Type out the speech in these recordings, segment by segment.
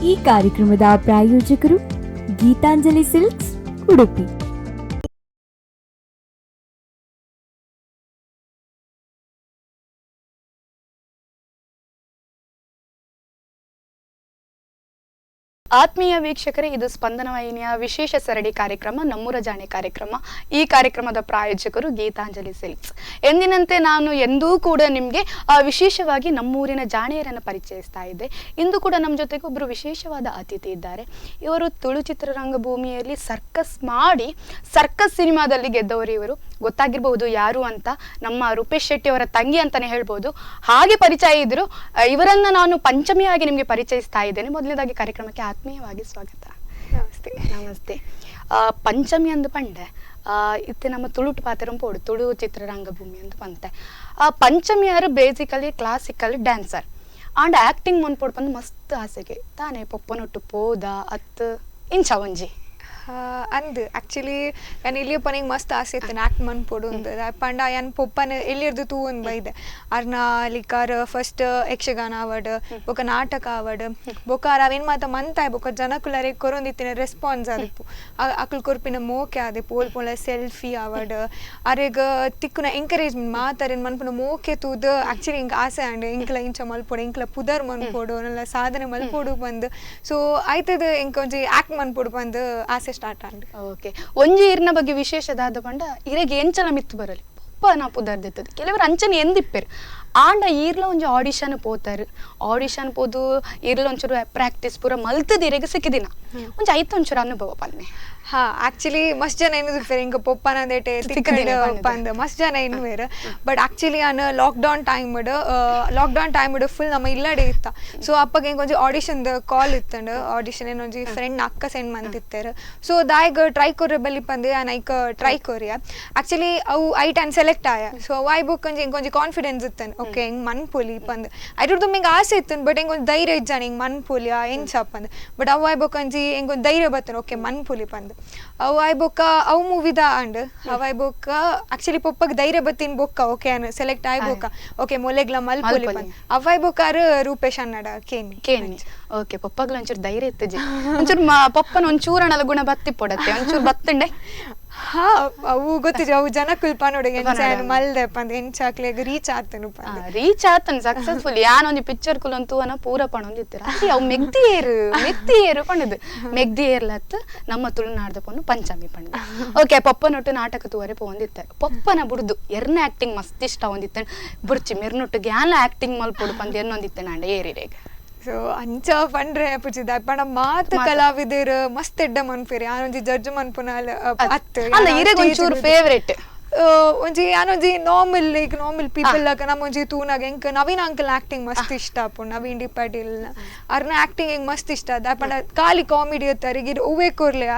ಈ ಕಾರ್ಯಕ್ರಮದ ಪ್ರಾಯೋಜಕರು ಗೀತಾಂಜಲಿ ಸಿಲ್ಕ್ಸ್ ಉಡುಪಿ. ಆತ್ಮೀಯ ವೀಕ್ಷಕರೇ, ಇದು ಸ್ಪಂದನ ವಾಹಿನಿಯ ವಿಶೇಷ ಸರಣಿ ಕಾರ್ಯಕ್ರಮ ನಮ್ಮೂರ ಜಾಣೆ ಕಾರ್ಯಕ್ರಮ. ಈ ಕಾರ್ಯಕ್ರಮದ ಪ್ರಾಯೋಜಕರು ಗೀತಾಂಜಲಿ ಸಿಲ್ಕ್ಸ್. ಎಂದಿನಂತೆ ನಾನು ಎಂದೂ ಕೂಡ ನಿಮಗೆ ವಿಶೇಷವಾಗಿ ನಮ್ಮೂರಿನ ಜಾಣೆಯರನ್ನು ಪರಿಚಯಿಸ್ತಾ ಇದ್ದೆ. ಇಂದು ಕೂಡ ನಮ್ಮ ಜೊತೆಗೆ ಒಬ್ಬರು ವಿಶೇಷವಾದ ಅತಿಥಿ ಇದ್ದಾರೆ. ಇವರು ತುಳು ಚಿತ್ರರಂಗಭೂಮಿಯಲ್ಲಿ ಸರ್ಕಸ್ ಮಾಡಿ ಸರ್ಕಸ್ ಸಿನಿಮಾದಲ್ಲಿ ಗೆದ್ದವರು. ಇವರು ಗೊತ್ತಾಗಿರ್ಬಹುದು ಯಾರು ಅಂತ, ನಮ್ಮ ರೂಪೇಶ್ ಶೆಟ್ಟಿ ಅವರ ತಂಗಿ ಅಂತಾನೆ ಹೇಳ್ಬೋದು. ಹಾಗೆ ಪರಿಚಯ ಇದ್ರು. ಇವರನ್ನ ನಾನು ಪಂಚಮಿಯಾಗಿ ನಿಮಗೆ ಪರಿಚಯಿಸ್ತಾ ಇದ್ದೇನೆ. ಮೊದಲನೇದಾಗಿ ಕಾರ್ಯಕ್ರಮಕ್ಕೆ ಆತ್ಮೀಯವಾಗಿ ಸ್ವಾಗತ. ನಮಸ್ತೆ. ನಮಸ್ತೆ. ಪಂಚಮಿ ಅಂದು ಪಂಡೆ ಇತ್ತೆ ನಮ್ಮ ತುಳುಟು ಪಾತ್ರ ಪೋಡು ತುಳು ಚಿತ್ರರಂಗಭೂಮಿ ಅಂತ ಪಂತೆ. ಪಂಚಮಿಯರು basically classical dancer and acting ಮನ್ಪೋಡು ಬಂದು ಮಸ್ತ್ ಆಸೆಗೆ ತಾನೇ ಪೊಪ್ಪನೊಟ್ಟು ಪೋದ ಅತ್ ಇಂಚ ಒಂಜಿ ಅಂದ್ ಆಕ್ಚುಲಿ ನಾನು ಇಲ್ಲಿ ಪನಿಗೆ ಮಸ್ತ್ ಆಸೆ ಇತ್ತು ಆಕ್ಟ್ ಮನ್ಪೋಡು ಅಂದ ಪಂಡ ಏನು ಪೊಪ್ಪನ ಎಲ್ಲಿರ್ದು ತೂ ಒಂದು ಬೈದೆ ಅರ್ನ ಲಿಕ್ಕಾರ್ ಫಸ್ಟ್ ಯಕ್ಷಗಾನ ಆವಡ್ ಬೊಕ ನಾಟಕ ಆವಡ್ ಬೊಕಾರ ಅವೇನು ಮಾತ ಮಂತಾಯ್ ಬೊಕ ಜನಕುಲರೆ ಕೊರೊಂದಿತ್ತಿನ ರೆಸ್ಪಾನ್ಸ್ ಆದಿಪ್ಪು ಅಕ್ಲು ಕೊರ್ಪಿನ ಮೋಕೆ ಆದೆ ಪೋಲ್ ಪೋಲ ಸೆಲ್ಫಿ ಆವಡ್ ಅರೆಗ ತಿಕ್ಕುನ ಎಂಕರೇಜ್ಮೆಂಟ್ ಮಾತಾರೇನು ಮನ್ಪುನ ಮೋಕೆ ತೂದು ಆಕ್ಚುಲಿ ಇಂಕ ಆಸೆ ಆಂಡ್ ಇಂಕ್ಲ ಇಂಚ ಮಲ್ಪೋಡು ಇಂಕ್ಲ ಪುದರ್ ಮನ್ಪೋಡು ನಲ್ಲ ಸಾಧನೆ ಮಲ್ಪೋಡು ಬಂದು ಸೊ ಆಯ್ತದ ಇಂಕ ಒಂಜಿ ಆಕ್ಟ್ ಮನ್ಪೋಡು ಬಂದು ಆಸೆ ಸ್ಟಾರ್ಟ್ ಆಂಡ್. ಓಕೆ, ಒಂಜಿ ಈರ್ನ ಬಗ್ಗೆ ವಿಶೇಷದಾದ ಪಂಡ ಇರೆಗೆ ಎಂಚಲ ಮಿತ್ತು ಬರಲಿ ಪಪ್ಪ ನಾ ಪುದರ್ದಿತ್ತದು ಕೆಲವರು ಅಂಚನೆ ಎಂದಿಪ್ಪೇರು ಆಂಡ ಈರ್ಲ ಒಂಜಿ ಆಡಿಷನ್ ಪೋತಾರು. ಆಡಿಷನ್ ಪೋದು ಈರ್ಲ ಒಂಚೂರು ಪ್ರಾಕ್ಟೀಸ್ ಪೂರ ಮಲ್ತದ ಇರೆಗೆ ಸಿಕ್ಕಿದಿನ ಒಂಜಿ ಐತು ಒಂಚೂರು ಅನುಭವ ಪಲ್ಲೆ. ಹಾ ಆಕ್ಚುಲಿ ಮಸ್ತ್ ಜನ ಏನು ಇಂಕ ಪೊಪ್ಪನ ದೇಟೆ ಪಂದ್ ಮಸ್ತ್ ಜನ ಇನ್ನುವೇರು. ಬಟ್ ಆಕ್ಚುಲಿ ನಾನು ಲಾಕ್ಡೌನ್ ಟೈಮ್ ಫುಲ್ ನಮ್ಮ ಇಲ್ಲಡೆ ಇತ್ತ. ಸೊ ಅಪ್ಪಗೆ ಹಿಂಗೆ ಆಡಿಷನ್ ಕಾಲ್ ಇತ್ತಂಡು ಆಡಿಷನ್ ಏನೊಂಜಿ ಫ್ರೆಂಡ್ ಅಕ್ಕ ಸೆಂಡ್ ಮಂತಿತ್ತೇರು. ಸೊ ದಾಯ್ಗ ಟ್ರೈ ಕೊರ್ರೆ ಬಲ್ಲಿ ಪಂದು ಐಕ ಟ್ರೈ ಕೊರಿಯ ಆಕ್ಚುಲಿ ಅವು ಐಟ್ ಆ್ಯಂಡ್ ಸೆಲೆಕ್ಟ್ ಆಯ. ಸೊ ಅವು ಐ ಬುಕ್ ಹಿಂಗೆ ಕಾನ್ಫಿಡೆನ್ಸ್ ಇತ್ತನ್ ಓಕೆ ಹಿಂಗೆ ಮನ್ಪೊಲಿ ಪಂದು ಐಟು ಹಿಂಗೆ ಆಸೆ ಇತ್ತನ್ ಬಟ್ ಹಿಂಗೆ ಧೈರ್ಯ ಇಜ್ಜಾನ ಹಿಂಗೆ ಮನ್ಪೊಲಿಯ ಎಂಚ ಪಂದು ಬಟ್ ಅವು ಐ ಬೊಕ್ಕಂಜಿ ಹಿಂಗೆ ಧೈರ್ಯ ಬತ್ತನ ಓಕೆ ಮನ್ಪೊಲಿ ಪಂದು ಅವು ಐ ಬೊಕ್ಕ ಅವು ಮೂವಿದ ಅಂಡ್ ಅವು ಐ ಬೊಕ್ಕ ಆಕ್ಚುಲಿ ಪೊಪ್ಪಗೆ ಧೈರ್ಯ ಬತ್ತಿನ ಬೊಕ್ಕ ಓಕೆ ಅನ್ ಸೆಲೆಕ್ಟ್ ಆಯ್ ಬೊಕ್ಕ ಓಕೆ ಮೊಲೆಗ್ಲ ಮಲ್ಪೊಲಿ ಪಂದು ಅವು ಐ ಬೊಕ್ಕಾರು ರೂಪೇಶ್ ಅನ್ನಡ ಕೇನಿ ಓಕೆ ಪಪ್ಪಗ್ಲ ಒಂಚೂರು ಧೈರ್ಯ ಇತ್ತಜಿ ಒಂಚೂರು ಪಪ್ಪನ ಒಂಚೂರು ಅಣಲ ಗುಣ ಬತ್ತಿ ಪೊಡತ್ತೆ ಒಂಚೂರು ಬತ್ತಂಡೆ. ಹಾ ಅವು ಗೊತ್ತಿಜ ಅವು ಜನಕ್ಕುಲ್ ಪನೋಡ ಮಲ್ದೆ ಪಂದ್ ಎಂಚಾಕ್ಲೆಗ್ ರೀಚ್ ಆತನು ರೀಚ್ ಆತನ್ ಸಕ್ಸಸ್ಫುಲ್ ಯಾನ್ ಒಂಜಿ ಪಿಕ್ಚರ್ ಕುಲಂತೂ ಅನ ಪೂರ ಪಣೊಂದಿತ್ತರ ಅವು ಮೆಗ್ದಿ ಏರು ಪಂಡದು ಮೆಗ್ದಿ ಏರ್ಲತ್ ನಮ್ಮ ತುಳುನಾಡ್ದ ಪೊನ್ನು ಪಂಚಮಿ ಪಂಡ. ಓಕೆ ಪಪ್ಪನೊಟ್ಟು ನಾಟಕ ತೂವರೆ ಪೋಂದಿತ್ತ ಪಪ್ಪನ ಬುಡ್ದು ಎರ್ನ ಆಕ್ಟಿಂಗ್ ಮಸ್ತ್ ಇಷ್ಟ ಒಂದಿತ್ತ ಬುರ್ಚಿ ಮೆರ್ನೊಟ್ಟು ಗ್ಯಾನ್ ಆಕ್ಟಿಂಗ್ ಮಲ್ಪೊಡು ಪಂದ್ ಎನ್ನೊಂದಿತ್ತ ನಾಂಡ ಏರಿರೇಗ. ಸೊ ಅಂಚ ಪಂಡ್ರೆ ಪುಚಿದ ಪಂಡ ಮಾತು ಕಲಾವಿದರು ಮಸ್ತ್ ಎಡ್ಡ ಮನ್ಪೇರಿ ಆನೊಂಜಿ ಜಡ್ಜ್ ಮನ್ಪುನಾಲ್ ಅತ್ತು ಒಂಚೂರು ಫೇವ್ರೇಟ್ ಒಂಜಿ ಯಾನೊಂಜಿ ನಾರ್ಮಲ್ ಪೀಪಲ್ ನಮ್ಮ ಒಂಜಿ ತೂನಾಗ ಎಂಕ್ ನವೀನ್ ಅಂಕಲ್ ಆಕ್ಟಿಂಗ್ ಮಸ್ತ್ ಇಷ್ಟ ಅಪ್ಪು ನವೀನ್ ಡಿ ಪಾಟೀಲ್ ಅರ್ನ ಆಕ್ಟಿಂಗ್ ಹೆಂಗ್ ಮಸ್ತ್ ಇಷ್ಟ ಅದ ಪಂಡ ಖಾಲಿ ಕಾಮಿಡಿ ಅತ್ತರಿಗೆ ಒವ್ವೇ ಕೊರ್ಲೆ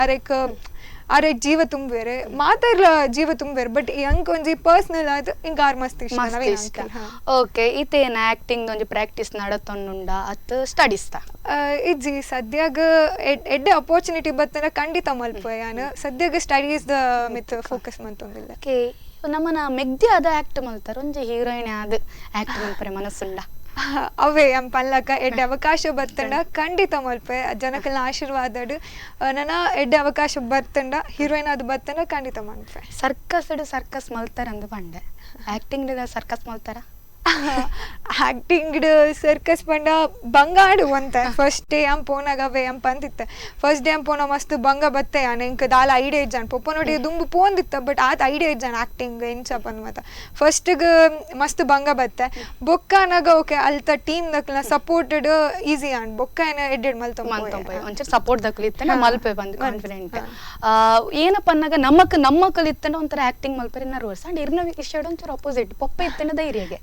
ಅರೆ ಜೀವ ತುಂಬೇರೆ ಮಾತಾಡ್ಲ ಜೀವ ತುಂಬೇರೆ ಬಟ್ ಎಂಕ್ ಒಂಜಿ ಪರ್ಸನಲ್ ಆದ್ ಇಂಕ ಆರ್ ಮಸ್ತ್ ಇಷ್ಟ. ಓಕೆ ಇತೇನ ಆಕ್ಟಿಂಗ್ ಒಂಜಿ ಪ್ರಾಕ್ಟೀಸ್ ನಡತೊನ್ನುಂಡ ಅತ್ ಸ್ಟಡೀಸ್ ಇಜ್ಜಿ ಸದ್ಯಾಗ ಎಡ್ಡೆ ಅಪರ್ಚುನಿಟಿ ಬತ್ತಂದ್ರೆ ಖಂಡಿತ ಮಲ್ಪ ಯಾನು ಸದ್ಯಾಗ ಸ್ಟಡೀಸ್ ದ ಮಿತ್ ಫೋಕಸ್ ಮಂತೊಂದಿಲ್ಲ. ಓಕೆ ನಮ್ಮನ ಮೆಗ್ದಿ ಆದ ಆಕ್ಟ್ ಮಲ್ತಾರ ಒಂಜಿ ಹೀರೋಯಿನ್ ಆದ ಆಕ್ಟ್ ಮಲ್ಪರೆ ಮನಸ್ಸುಂಡ ಅವೇ ಎಂ ಪಲ್ಲಕ ಎಡ್ಡೆ ಅವಕಾಶ ಬತ್ತಂಡ ಖಂಡಿತ ಮಲ್ಪೆ ಜನಕಲ್ನ ಆಶೀರ್ವಾದ ನನ್ನ ಎಡ್ಡೆ ಅವಕಾಶ ಬತ್ತಂಡ ಹೀರೋಯಿನ್ ಅದು ಬತ್ತಂಡ ಖಂಡಿತ ಮಲ್ಪೆ. ಸರ್ಕಸ್ ಮಲ್ತಾರ ಅಂದು ಪಂಡೆ ಆಕ್ಟಿಂಗ್ ಸರ್ಕಸ್ ಮಲ್ತಾರ ಆಕ್ಟಿಂಗ್ ಸರ್ಕಸ್ ಪಂಡ ಬಂಗಾಡು ಅಂತ ಫಸ್ಟ್ ಡೇ ಎಂ ಪೋನಾಗ ಅವೇ ಎಂ ಪಂತಿತ್ತ ಫಸ್ಟ್ ಡೇ ಎಂ ಪೋನ ಮಸ್ತ್ ಬಂಗ ಬತ್ತೆ ಎಂಕ್ ದಾಲ ಐಡಿಯಾ ಇಜ್ಜಾನ್ ಪೊಪ್ಪ ನೋಡಿ ದುಂಬು ಪೋಂದಿತ್ತ ಬಟ್ ಆತ ಐಡಿಯಾ ಇಜ್ಜಾನ್ ಆಕ್ಟಿಂಗ್ ಎಂಚ ಪಂದ್ ಮತ್ತ ಫಸ್ಟ್ಗೆ ಮಸ್ತ್ ಬಂಗ ಬತ್ತೆ ಬೊಕ್ಕನಾಗ ಓಕೆ ಅಲ್ತ ಟೀಮ್ ದಕ್ಲ ಸಪೋರ್ಟೆಡ್ ಈಸಿ ಆನ್ ಬೊಕ್ಕ ಏನ ಎಡ್ಡೆಡ್ ಮಲ್ತೊಂಪೆ ಒಂಚೂರು ಸಪೋರ್ಟ್ ದಕ್ಲಿತ್ತ ಮಲ್ಪೆ ಬಂದು ಕಾನ್ಫಿಡೆಂಟ್ ಏನಪ್ಪ ಅನ್ನಗ ನಮ್ಮ ಕಲಿತ್ತಂಡ ಒಂಥರ ಆಕ್ಟಿಂಗ್ ಮಲ್ಪರೆ ನರ್ವಸ್ ಅಂಡ್ ಇರ್ನ ವಿಷಯ ಒಂಚೂರು ಅಪೋಸಿಟ್ ಪೊಪ್ಪ ಇತ್ತಂಡ ಧೈರ್ಯಗೆ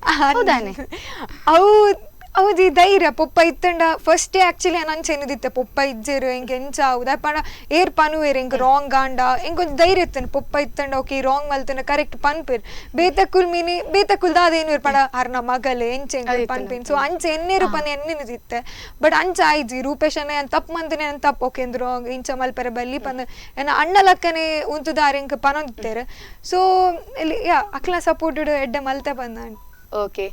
ಹೌದು ಧೈರ್ಯ ಪೊಪ್ಪ ಇತ್ತಂಡ ಫಸ್ಟ್ ಡೇ ಆಕ್ಚುಲಿ ನಾನು ಚೆನ್ನದಿತ್ತೆ ಪೊಪ್ಪ ಇಜ್ಜೇರು ಹೆಂಗೆ ಎಂಚ ಹೌದಾ ಪಣ ಏರ್ ಪನುವೇರು ಹೆಂಗೆ ರಾಂಗ್ ಗಾಂಡ ಹೆಂಗೊಂದು ಧೈರ್ಯ ಇತ್ತಂಡ ಪೊಪ್ಪ ಇತ್ತಂಡ ಓಕೆ ರಾಂಗ್ ಮಲ್ತಂಡ ಕರೆಕ್ಟ್ ಪನ್ಪೇರ್ ಬೇತಕುಲ್ ದಾದೇನು ಪಣ ಅರ್ನ ಮಗಲೆ ಎಂಚೆ ಹೆಂಗೆ ಪನ್ಪೇನ್ ಸೊ ಅಂಚೆ ಎನ್ನೇರು ಪನ್ ಎನ್ನಿದಿತ್ತೆ ಬಟ್ ಅಂಚ ಆಯ್ಜಿ ರೂಪೇಶನೇ ಅಂತ ತಪ್ಪು ಮಂತನೇ ಅಂತ ತಪ್ಪು ಓಕೆ ಅಂದ್ರು ಇಂಚ ಮಲ್ಪರೆ ಬಲ್ಲಿ ಪಂದ ಏನ ಅಣ್ಣ ಲಕ್ಕನೆ ಉಂತುದಾರೆ ಹೆಂಗೆ ಪನೊಂದಿತ್ತೇರು ಸೊ ಇಲ್ಲಿ ಅಕ್ಲ ಸಪೋರ್ಟೆಡ್ ಎಡ್ಡೆ ಮಲ್ತೆ ಬಂದ ಓಕೆ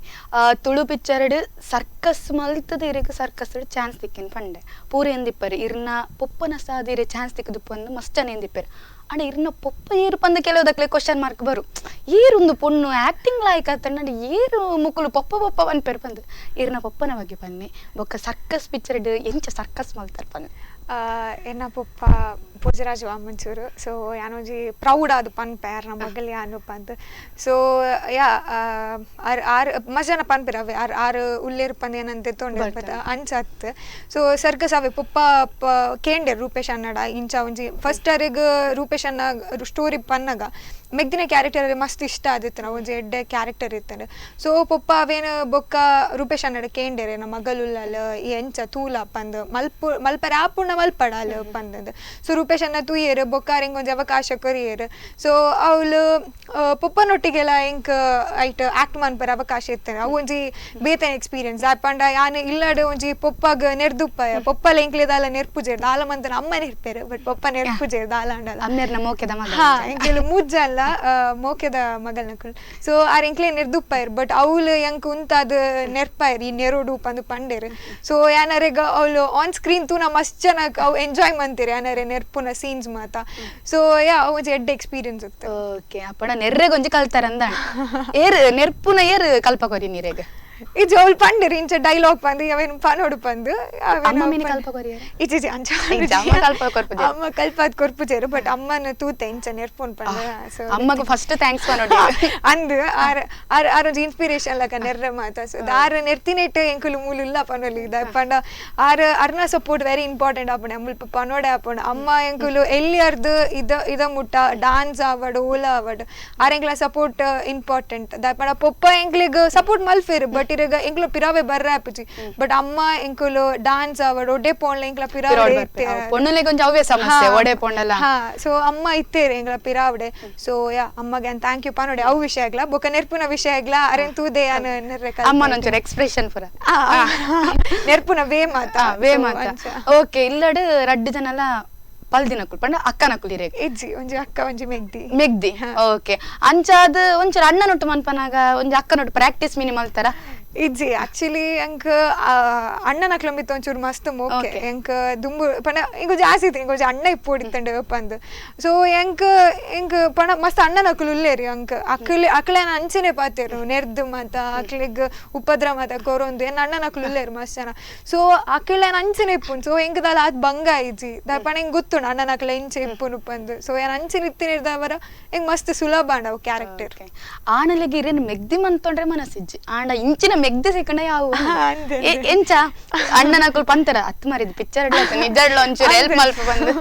ತುಳು ಪಿಕ್ಚರ್ಡ್ ಸರ್ಕಸ್ ಮಲ್ತದ ಇರೆಗ್ ಸರ್ಕಸ್ ಚಾನ್ಸ್ ತಿಕ್ಕಿನ ಪಂಡೆ ಪೂರೆ ಎಂದಿಪ್ಪರು ಇರ್ನ ಪೊಪ್ಪನ ಸಾದಿರೆ ಚಾನ್ಸ್ ತಿಕ್ಕದು ಪಂದು ಮಸ್ತ್ ಜನ ಎಂದಿಪ್ಪರು ಅಂಡ್ ಇರ್ನ ಪೊಪ್ಪ ಏರು ಪಂದು ಕೆಲವುದಕ್ಲೆ ಕ್ವಶನ್ ಮಾರ್ಕ್ ಬರು ಏರುಂದು ಪೊಣ್ಣು ಆಕ್ಟಿಂಗ್ ಲಾಯ್ಕ್ ಆತಂಡ ಏರು ಮುಕ್ಕುಲು ಪೊಪ್ಪ ಪೊಪ್ಪ ಅನ್ಪೇರು ಪಂದು ಇರ್ನ ಪೊಪ್ಪನ ಬಗ್ಗೆ ಪನ್ನೆ ಬೊಕ್ಕ ಸರ್ಕಸ್ ಪಿಕ್ಚರ್ಡ್ ಎಂಚ ಸರ್ಕಸ್ ಮಲ್ತಾರೆ ಪನ್ನೆ ಎನ್ನ ಪೊಪ್ಪ ಭೋಜರಾಜ್ ವಾಮಂಚೂರು ಸೊ ಯಾನೊಂಜಿ ಪ್ರೌಡ್ ಆದ್ ಪನ್ಪೇರ್ ನಮ್ಮ ಮಗಲ್ ಯಾನು ಪಂದ್ ಸೊ ಯಾ ಆರ್ ಮಜಾನ ಪನ್ಪೇರ್ ಅವೆ ಆರ್ ಉಲ್ಲೇರ್ ಪಂದ್ ಏನಂತ ತೊಂಡೆ ಅಂಚತ್ ಸೊ ಸರ್ಕಸ್ ಅವೆ ಪೊಪ್ಪ ಕೇಂಡೆ ರೂಪೇಶ್ ಅನ್ನಡ ಇಂಚ ಒಂಜಿ ಫಸ್ಟ್ ಅರೆಗ್ ರೂಪೇಶ್ ಅನ್ನ ಸ್ಟೋರಿ ಪನ್ನಗ ಮೆಗ್ದಿನ ಕ್ಯಾರೆಕ್ಟರ್ ಮಸ್ತ್ ಇಷ್ಟ ಆದಿತ್ತು ನಾವು ಒಂಜಿ ಎಡ್ಡೆ ಕ್ಯಾರೆಕ್ಟರ್ ಇತ್ತಾನೆ ಸೊ ಪೊಪ್ಪ ಅವೇನು ಬೊಕ್ಕ ರೂಪೇಶ್ ಅನ್ನಡ ಕೇಂಡೆರೆ ನಮ್ಮ ಮಗಲುಲ್ಲಲ್ ಎಂಚ ತೂಲ ಪಂದ್ ಮಲ್ಪರೆ ಆಪುಣ್ಣ ಮಲ್ಪಡಾಲ್ ಪಂದ್ ಸೊ ರೂಪೇಶ್ ಅನ್ನ ತೂಯೇರು ಬೊಕ್ಕಾರಿಂಗ್ ಒಂಜಿ ಅವಕಾಶ ಕೊರಿಯೇರು ಸೊ ಅವಳು ಪೊಪ್ಪನೊಟ್ಟಿಗೆಲ್ಲ ಇಂಕ್ ಐಟ್ ಆಕ್ಟ್ ಮನ್ಪರ ಅವಕಾಶ ಇರ್ತಾನೆ ಅವು ಒಂಜಿ ಬೇತನ ಎಕ್ಸ್ಪೀರಿಯನ್ಸ್ ಪಂಡ ಯಾನು ಇಲ್ಲಡೆ ಒಂಜಿ ಪೊಪ್ಪಗ ನೆರ್ದುಪ್ಪ ಪೊಪ್ಪಲ ಇಂಕ್ಲೆದಾಲ ನೆರ್ಪುಜೇರ್ದು ಆಲ ಮಂತನ ಅಮ್ಮ ನೆರ್ಪೇರು ಬಟ್ ಪೊಪ್ಪ ನೆರ್ಪುಜೇರ್ದು ಆಲ ಅಂಡಲ್ಲ ಹಾ ಇಂಕ್ಲೆಲು ಮುಜ್ಜಲ್ಲ ಮೋಕೆದ ಮಗಲ್ನಕುಲ್ ಸೊ ಆರ್ ಎಂಕ್ಲೆ ನೆರ್ದುಪ್ಪಾಯಿರ್ ಬಟ್ ಅವಳು ಎಂಕ್ ಉಂತಾದ ನೆರ್ಪಾಯಿರ್ ಈ ನೆರೋಡು ಪಂದು ಪಂಡೇರ್ ಸೊ ಯಾನರೆಗ ಅವಳು ಆನ್ ಸ್ಕ್ರೀನ್ ತೂನ ಮಸ್ತ್ ಜನ ಅವು ಎಂಜಾಯ್ ಮಂತೀರಿ ಯಾನರೆ ನೆರ್ಪುನ ಸೀನ್ಸ್ ಮಾತ ಸೊ ಯಾ ಒಂಜಿ ಎಡ್ಡೆ ಎಕ್ಸ್ಪೀರಿಯನ್ಸ್ ಇತ್ತು ಓಕೆ ಅಪ್ಪಣ ನೆರ್ರೆ ಗೊಂಜಿ ಕಲ್ತಾರಂದ ಏರ್ ನೆರ್ಪುನ ಏರ್ ಕಲ್ಪಕೊರಿ ನೀರೆಗ ಇದು ಅವಳು ಪಂಡೇರಿ ಇಂಚ ಡೈಲಾಗ್ ಪಂದು ಅವೇನು ಪನೋಡು ಪಂದು ಇಜಿ ಅಂಚ ಅಮ್ಮ ಕಲ್ಪದ್ ಕೊರ್ಪುಜೇರು ಬಟ್ ಅಮ್ಮನ ತೂತೆ ಇಂಚ ನೆರ್ಪುನ್ ಪಂಡ ಸೊ ಅಮ್ಮಗ ಫಸ್ಟ್ ಥ್ಯಾಂಕ್ಸ್ ಪನೋಡಿ ಅಂದು ಆರೊಂಜಿ ಇನ್ಸ್ಪಿರೇಷನ್ ಲಕ ನೆರ್ರೆ ಮಾತ ಸೊ ಆರ್ ನೆರ್ತಿನೇಟ್ ಎಂಕುಲು ಮೂಲುಲ್ಲ ಪನೊಲಿ ಇದ ಪಂಡ ಅರ್ನ ಸಪೋರ್ಟ್ ವೆರಿ ಇಂಪಾರ್ಟೆಂಟ್ ಆಪುಂಡು ಅಮ್ಮಲ್ಪ ಪನೋಡೆ ಆಪುಂಡು ಅಮ್ಮ ಎಂಕುಲು ಎಲ್ಲಿ ಅರ್ದು ಇದ ಮುಟ್ಟ ಡಾನ್ಸ್ ಆವಡ್ ಓಲ ಆವಡ್ ಆರೆಂಕ್ಲ ಸಪೋರ್ಟ್ ಇಂಪಾರ್ಟೆಂಟ್ ದಾಪಂಡ ಪೊಪ್ಪ ಎಂಕ್ಲಿಗ್ ಸಪೋರ್ಟ್ ಮಲ್ಫೇರು ಬಟ್ ಇರಗ ಎಂಕ್ಲು ಪಿರಾವೆ ಬರ್ರೆ ಆಪುಜಿ ಬಟ್ ಅಮ್ಮ ಎಂಕುಲು ಡಾನ್ಸ್ ಆವಡ್ ಒಡೆ ಪೋಂಡ್ಲ ಎಂಕ್ಲ ಪಿರಾವೆ ಪೊಣ್ಣಲೆ ಕೊಂಚ ಅವೇ ಸಮಸ್ಯೆ ಒಡೆ ಪೋಂಡಲ್ಲ ಹಾ ಸೊ ಅಮ್ಮ ಇತ್ತೇರೆ ಎಂಕ್ಲ ಪಿರಾವಡೆ ಸೊ ಯಾ ಅಮ್ಮಗೆ ಥ್ಯಾಂಕ್ ಯು ಪನೋಡೆ ಅವು ವಿಷಯ ಆಗ್ಲ ಬೊಕ ನೆರ್ಪುನ ವಿಷಯ ಆಗ್ಲ ಅರೆನ್ ತೂದೆ ಯಾನ ನೆರ್ರೆ ಅಮ್ಮನ ಒಂಚೂರು ಎಕ್ಸ್ಪ್ರೆಷನ್ ಪುರ ನೆರ್ಪುನ ವೇ ಮಾತ ಓಕೆ ಇಲ್ಲಡ್ ರಡ್ಡು ಜನಲ್ಲ ಪಲ್ದಿನಕುಲ್ ಪಂಡ ಅಕ್ಕನಕುಲ್ ಇರೇಗ ಇಜ್ಜಿ ಒಂಜಿ ಅಕ್ಕ ಒಂಜಿ ಮೆಗ್ದಿ ಓಕೆ ಅಂಚಾದ ಒಂಚೂರು ಅಣ್ಣನೊಟ್ಟು ಮನ್ಪನಾಗ ಒಂಜಿ ಅಕ್ಕನೊಟ್ಟು ಪ್ರಾಕ್ಟೀಸ್ ಮಿನಿಮಲ್ ತರ ಇಜ್ಜಿ ಆಕ್ಚುಲಿ ಎಂಕ್ ಅಣ್ಣನಕ್ಲ ಮಿತ್ತ ಒಂಚೂರು ಮಸ್ತ್ ಮೋಕೆ ಎಂಕ್ ದುಂಬು ಪಂಡ ಇಂಗು ಜಾಸ್ತಿ ಇತ್ತು ಇಂಗು ಅಣ್ಣ ಇಪ್ಪೋಡಿತ್ತಂಡೆ ಪಂದ್ ಸೊ ಎಂಕ್ ಪಂಡ ಮಸ್ತ್ ಅಣ್ಣನಕ್ಲು ಉಲ್ಲೇರಿ ಅಂಕ್ ಅಕ್ಲೇನ ಅಂಚನೆ ಪಾತೇರು ನೆರ್ದು ಮಾತ ಅಕ್ಲಿಗ್ ಉಪದ್ರ ಮಾತ ಕೊರೊಂದು ಏನ್ ಅಣ್ಣನಕ್ಲು ಉಲ್ಲೇರು ಮಸ್ತ್ ಜನ ಸೊ ಅಕ್ಲೇನ ಅಂಚನೆ ಇಪ್ಪುನ್ ಸೊ ಎಂಕದಾಲ ಅದ್ ಬಂಗ ಇಜ್ಜಿ ಪಂಡ ಹಿಂಗ್ ಗೊತ್ತುಂಡು ಅಣ್ಣನಕ್ಲ ಇಂಚೆ ಇಪ್ಪುನು ಪಂದ್ ಸೊ ಏನ್ ಅಂಚನೆ ಇತ್ತಿನಿರ್ದವರ ಎಂಗ್ ಮಸ್ತ್ ಸುಲಭ ಅಂಡ ಅವು ಕ್ಯಾರೆಕ್ಟರ್ ಆಣಲೆಗೆ ಇರೇನು ಮೆಗ್ದಿ ಮಂತೊಂಡ್ರೆ ಮನಸ್ಸಿಜ್ಜಿ ಆಂಡ ಇಂಚಿನ ಮೆಗ್ದೆ ಸಿಕ್ಕಂಡ ಯಾವ ಎಂಚ ಅಣ್ಣನಕುಲ್ ಪಂತರ ಅತ್ ಮಾರಿದ್ ಪಿಕ್ಚರ್ ನಿಜಡ್ಲ ಒಂಚೂರು ಹೆಲ್ಪ್ ಮಲ್ಪ ಬಂದು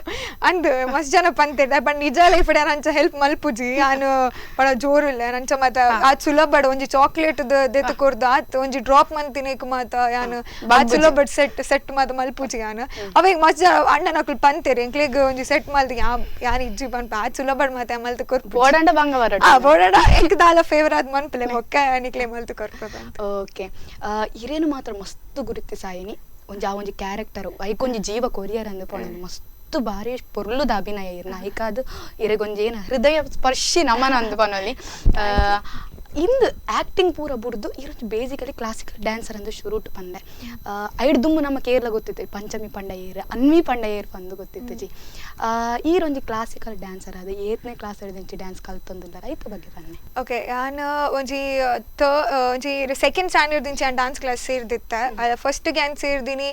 ಅಂದ್ ಮಸ್ತ್ ಜನ ಪಂತಿರ್ದ ಬಟ್ ನಿಜ ಲೈಫ್ ನಂಚ ಹೆಲ್ಪ್ ಮಲ್ಪುಜಿ ನಾನು ಬಡ ಜೋರುಲ್ಲ ನಂಚ ಮಾತ ಆತ್ ಸುಲಭ ಒಂಜಿ ಚಾಕ್ಲೇಟ್ ದೆತ್ ಕೊರ್ದು ಆತ್ ಒಂಜಿ ಡ್ರಾಪ್ ಮಂತಿನೇಕ್ ಮಾತ ಯಾನು ಆತ್ ಸುಲಭ ಸೆಟ್ ಮಾತ ಮಲ್ಪುಜಿ ಯಾನು ಅವಾಗ ಮಸ್ತ್ ಜನ ಅಣ್ಣನಕುಲ್ ಪಂತೇರಿ ಎಂಕ್ಲೆಗ್ ಒಂಜಿ ಸೆಟ್ ಮಲ್ತಿ ಯಾನ್ ಇಜ್ಜಿ ಪನ್ಪ ಆತ್ ಸುಲಭ ಮಾತ ಮಲ್ತ ಕೊರ್ಪು ಬೋಡಂಡ ಬಂಗವರ ಬೋಡಂಡ ಎಂಕ್ ದಾಲ ಫೇವರ್ ಆದ್ ಮನ್ಪಲೆ ಹೊಕ್ಕ ನಿಕ್ಲೆ ಮಲ್ತ ಕೊರ್ಪ ಓಕೆ ಇರೇನು ಮಾತ್ರ ಮಸ್ತ್ ಗುರುತಿ ಸಾಯಿನಿ ಒಂಜಿ ಕ್ಯಾರೆಕ್ಟರ್ ಐಕೊಂಜಿ ಜೀವ ಕೊರಿಯರ್ ಅಂದು ಪೋಣ ಮಸ್ತ್ ಬಾರಿ ಪೊರ್ಲುದ ಅಭಿನಯ ಇರ್ ನಾಯಿಕಾದು ಇರೆಗೊಂಜಿ ಏನ ಹೃದಯ ಸ್ಪರ್ಶಿ ನಮನ ಅಂದು ಪನೊಲಿ ಇಂದು ಆಕ್ಟಿಂಗ್ ಪೂರ ಬುಡ್ದು ಇರೋದು ಬೇಸಿಕಲಿ ಕ್ಲಾಸಿಕಲ್ ಡ್ಯಾನ್ಸರ್ ಅಂದು ಶುರುಟ್ ಪಂದೆ ಐಡ್ ದುಮ್ಮು ನಮ್ಮ ಕೇರಳ ಗೊತ್ತಿತ್ತು ಪಂಚಮಿ ಪಂಡಯ್ಯರ್ ಅನ್ವಿ ಪಂಡಯ್ಯರ್ ಪಂದು ಗೊತ್ತಿತ್ತು ಜಿ ಈರೊಂಜಿ ಕ್ಲಾಸಿಕಲ್ ಡ್ಯಾನ್ಸರ್ ಅದು 8ನೇ ಕ್ಲಾಸ್ ಹಿಡಿದಿಂಚಿ ಡ್ಯಾನ್ಸ್ ಕಲ್ತೊಂದಿಲ್ಲ ರೈತ ಬಗ್ಗೆ ಬನ್ನಿ ಓಕೆ ನಾನು ಒಂಜಿ ಸೆಕೆಂಡ್ ಸ್ಟ್ಯಾಂಡರ್ಡ್ ದಿಂಚಿ ಡ್ಯಾನ್ಸ್ ಕ್ಲಾಸ್ ಸೇರ್ದಿತ್ತೆ ಫಸ್ಟ್ ಗ್ಯಾನ್ ಸೇರ್ದಿನಿ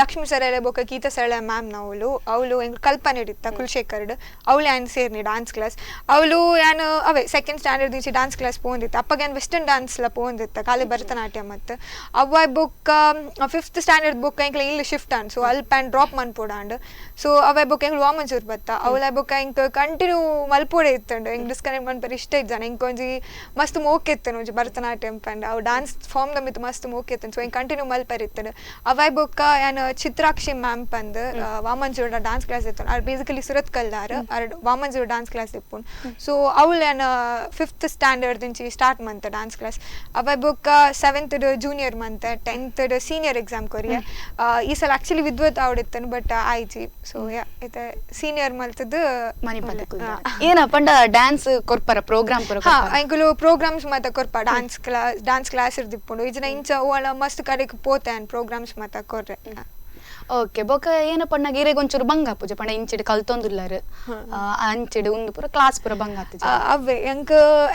ಲಕ್ಷ್ಮೀ ಸರಳೆ ಬೊಕ್ಕ ಗೀತಾ ಸರಳೆ ಮ್ಯಾಮ್ ಅವಳು ಹೆಂಗ್ ಕಲ್ಪನೆ ಹಿಡಿತ್ತ ಕುಲಶೇಖರ್ಡ್ ಅವಳು ಯಾನ್ ಸೇರ್ನಿ ಡ್ಯಾನ್ಸ್ ಕ್ಲಾಸ್ ಅವಳು ಯಾನು ಅವೇ ಸೆಕೆಂಡ್ ಸ್ಟ್ಯಾಂಡರ್ಡ್ ದಿಂಚಿ ಡ್ಯಾನ್ಸ್ ಕ್ಲಾಸ್ ಪೋಂದಿತ್ತು ಅಪ್ಪಗೇನು ವೆಸ್ಟರ್ನ್ ಡ್ಯಾನ್ಸ್ ಲ ಪೋಂದಿತ್ತು ಕಾಲಿ ಭರತನಾಟ್ಯ ಮತ್ತು ಅವ ಬೊಕ್ಕ 5th ಸ್ಟ್ಯಾಂಡರ್ಡ್ ಬೊಕ್ಕ ಎಂಕ್ಲ ಇಲ್ಲಿ ಶಿಫ್ಟ್ ಆನ್ ಸೊ ಅಲ್ಲಿ ಪ್ಯಾನ್ ಡ್ರಾಪ್ ಮನ್ಪೋಡಾಂಡ್ ಸೊ ಅವ ಬೊಕ್ಕ ಎಂಕ್ಲು ವಾಮಂಚೂರು ಬತ್ತ ಅವಳ ಬೊಕ್ಕ ಎಂಕ್ ಕಂಟಿನ್ಯೂ ಮಲ್ಪೋಡೆ ಇತ್ತಂಡು ಎಂಕ್ ಡಿಸ್ಕನೆಕ್ಟ್ ಮನ್ಪರ್ ಇಷ್ಟ ಇದ್ದಾನೆ ಎಂಕ್ ಒಂಜಿ ಮಸ್ತ್ ಮೋಕೆತ್ತನು ಒಂಜಿ ಭರತನಾಟ್ಯಂ ಪ್ಯಾಂಡ್ ಅವು ಡ್ಯಾನ್ಸ್ ಫಾರ್ಮ್ ದ ಮಿತ್ ಮಸ್ತ್ ಮೋಕೆತ್ತನು ಸೊ ಎಂಕ್ ಕಂಟಿನ್ಯೂ ಮಲ್ಪರ್ ಇತ್ತಂಡು ಅವ ಬೊಕ್ಕ ಏನು ಚಿತ್ರಾಕ್ಷಿ ಮ್ಯಾಮ್ ಪಂದು ವಾಮಂಚೂರ ಡ್ಯಾನ್ಸ್ ಕ್ಲಾಸ್ ಇತ್ತು ಅವ್ರು ಬೇಸಿಕಲಿ ಸುರತ್ ಕಲ್ದಾರ ಅವ್ರು ವಾಮಂಚೂರು ಡ್ಯಾನ್ಸ್ ಕ್ಲಾಸ್ ಇಪ್ಪುಂಡು ಸೊ ಅವಳು ಏನು 5th ಸ್ಟ್ಯಾಂಡರ್ಡ್ ದಿಂಚಿ ಸ್ಟಾರ್ಟ್ ಮಂತ್ ಡಾನ್ಸ್ ಕ್ಲಾಸ್ ಅವ ಬೊಕ್ಕ 7th ಜೂನಿಯರ್ ಮಂತ್ 10th ಸೀನಿಯರ್ ಎಕ್ಸಾಮ್ ಕೊರಿಯ ಈ ಸಲ ಆಕ್ಚುಲಿ ವಿದ್ವತ್ ಆವಡಿತ್ತನು ಬಟ್ ಆಯ್ಜಿ ಸೊ ಇತ್ತೆ ಸೀನಿಯರ್ ಮಲ್ತದ ಮನಿ ಪದಕ ಏನ ಪಂಡ ಡ್ಯಾನ್ಸ್ ಕೊರ್ಪರ ಪ್ರೋಗ್ರಾಮ್ ಎಂಕುಲು ಪ್ರೋಗ್ರಾಮ್ಸ್ ಮಾತ ಕೊರ್ಪ ಡ್ಯಾನ್ಸ್ ಕ್ಲಾಸ್ ಇರ್ದಿಪ್ಪುಂಡು ಇಜನ ಇಂಚ ಓಳ ಮಸ್ತ್ ಕಡೆಗೆ ಪೋತೆ ಪ್ರೋಗ್ರಾಮ್ಸ್ ಮಾತ ಕೊರ್ರೆ ಓಕೆ ಬೊಕ ಏನ ಪಣ್ಣಗ ಇರೆಗ್ ಒಂಚೂರು ಬಂಗ ಪೂಜೆ ಪಂಡ ಇಂಚಿಡ್ ಕಲ್ತೊಂದುಲ್ಲಾರು ಅಂಚಿಡ್ ಉಂದು ಪೂರ ಕ್ಲಾಸ್ ಪೂರ ಬಂಗ ಆತಿಜ ಅವೇ ಎಂಕ್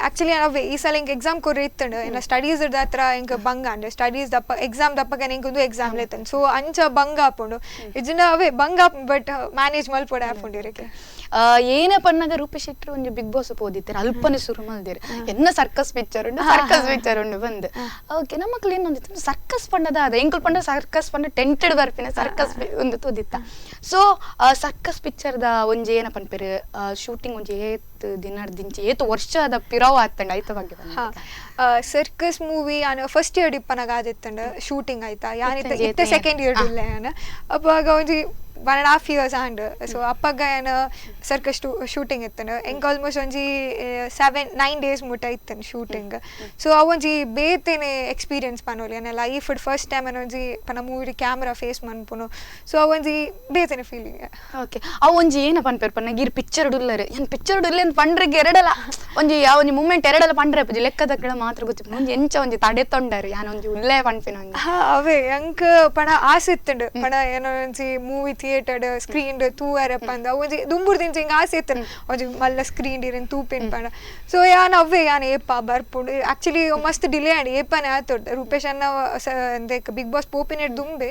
ಆಕ್ಚುಲಿ ಅವೇ ಈ ಸಲ ಎಂಕ್ ಎಕ್ಸಾಮ್ ಕೊರ್ರೆ ಇತ್ತಂಡು ಏನ ಸ್ಟಡೀಸ್ ಹತ್ರ ಎಂಕ್ ಬಂಗ ಅಂಡೆ ಸ್ಟಡೀಸ್ ದಪ್ಪ ಎಕ್ಸಾಮ್ ದಪ್ಪಗ ಎಂಕೊಂದು ಎಕ್ಸಾಮ್ ಲೇತನ್ ಸೊ ಅಂಚ ಬಂಗ ಆಪುಂಡು ಇಜನ ಅವೇ ಬಂಗ ಬಟ್ ಮ್ಯಾನೇಜ್ ಮಲ್ಪೊಡೆ ಆಪುಂಡು ಇರಕ್ಕೆ ಏನ ಪಣ್ಣಗ ರೂಪೇಶ್ ಇಟ್ರು ಒಂಜಿ ಬಿಗ್ ಬಾಸ್ ಓದಿತ್ತಾರೆ ಅಲ್ಪನೆ ಶುರು ಮಲ್ದಿರು ಎನ್ನ ಸರ್ಕಸ್ ಪಿಕ್ಚರ್ ಉಂಡು ಬಂದು ಓಕೆ ನಮ್ಮಕ್ಳು ಏನೊಂದಿತ್ತು ಸರ್ಕಸ್ ಪಂಡದ ಅದ ಎಂಕಲ್ ಪಂಡ ಸರ್ಕಸ್ ಪಂಡ ಟೆಂಟೆಡ್ ಬರ್ಪಿನ ಸರ್ಕಸ್ ಒಂದು ತೋದಿತ್ತ ಸೊ ಸರ್ಕಸ್ ಪಿಕ್ಚರ್ದ ಒಂಜಿ ಏನ ಪನ್ಪೆರು ಶೂಟಿಂಗ್ ಒಂಜಿ ಏತ್ ದಿನದಿಂಚಿ ಏತ್ ವರ್ಷದ ಪಿರವ್ ಆತಂಡ ಐತ ಬಗ್ಗೆ ಸರ್ಕಸ್ ಮೂವಿ ಆನ ಫಸ್ಟ್ ಇಯರ್ ಇಪ್ಪನಾಗ ಆದಿತ್ತಂಡ ಶೂಟಿಂಗ್ ಆಯ್ತಾ ಯಾನಿತ್ತ ಸೆಕೆಂಡ್ ಇಯರ್ ಇಲ್ಲ ಅಪ್ಪಾಗ ಒಂಜಿ 1.5 years and so appaga ena circus shooting ittana enk almost onji 7-9 days mutta ittana shooting so avonji betene experience panoli ena life first time onji pana movie camera face manpuno so avonji betene feeling okay avonji ena panper panna gir picture dullare en picture dulle en pandre geredala onji avonji moment eredala pandre puje lekkadakala matra gotti onji encha onji tade tondare yan onji ulle panpina onji ha ave enk pana aase ittundu pana eno onji movie theater screen ತೂವರೆ ಪಂದ ಒಂಜಿ ದುಂಬುರ್ ದಿಂಚ ಹಿಂಗ ಆಸೆ ಇತ್ತನ ಒಂಜಿ ಮಲ್ಲ screen iron ತೂಪೆನ್ ಪಂಡ so ಯಾನ್ ಅವ್ವೆ ಯಾನ್ ಏಪ ಬರ್ಪುಂಡು ಆಕ್ಚುಲಿ ಮಸ್ತ್ ಡಿಲೇ ಆಡಿ ಏಪನೆ ಆತೊಡ್ ರೂಪೇಶ್ ಅನ್ನ ಅಂದೇಕ ಬಿಗ್ ಬಾಸ್ ಪೋಪಿನೆಟ್ ದುಂಬೆ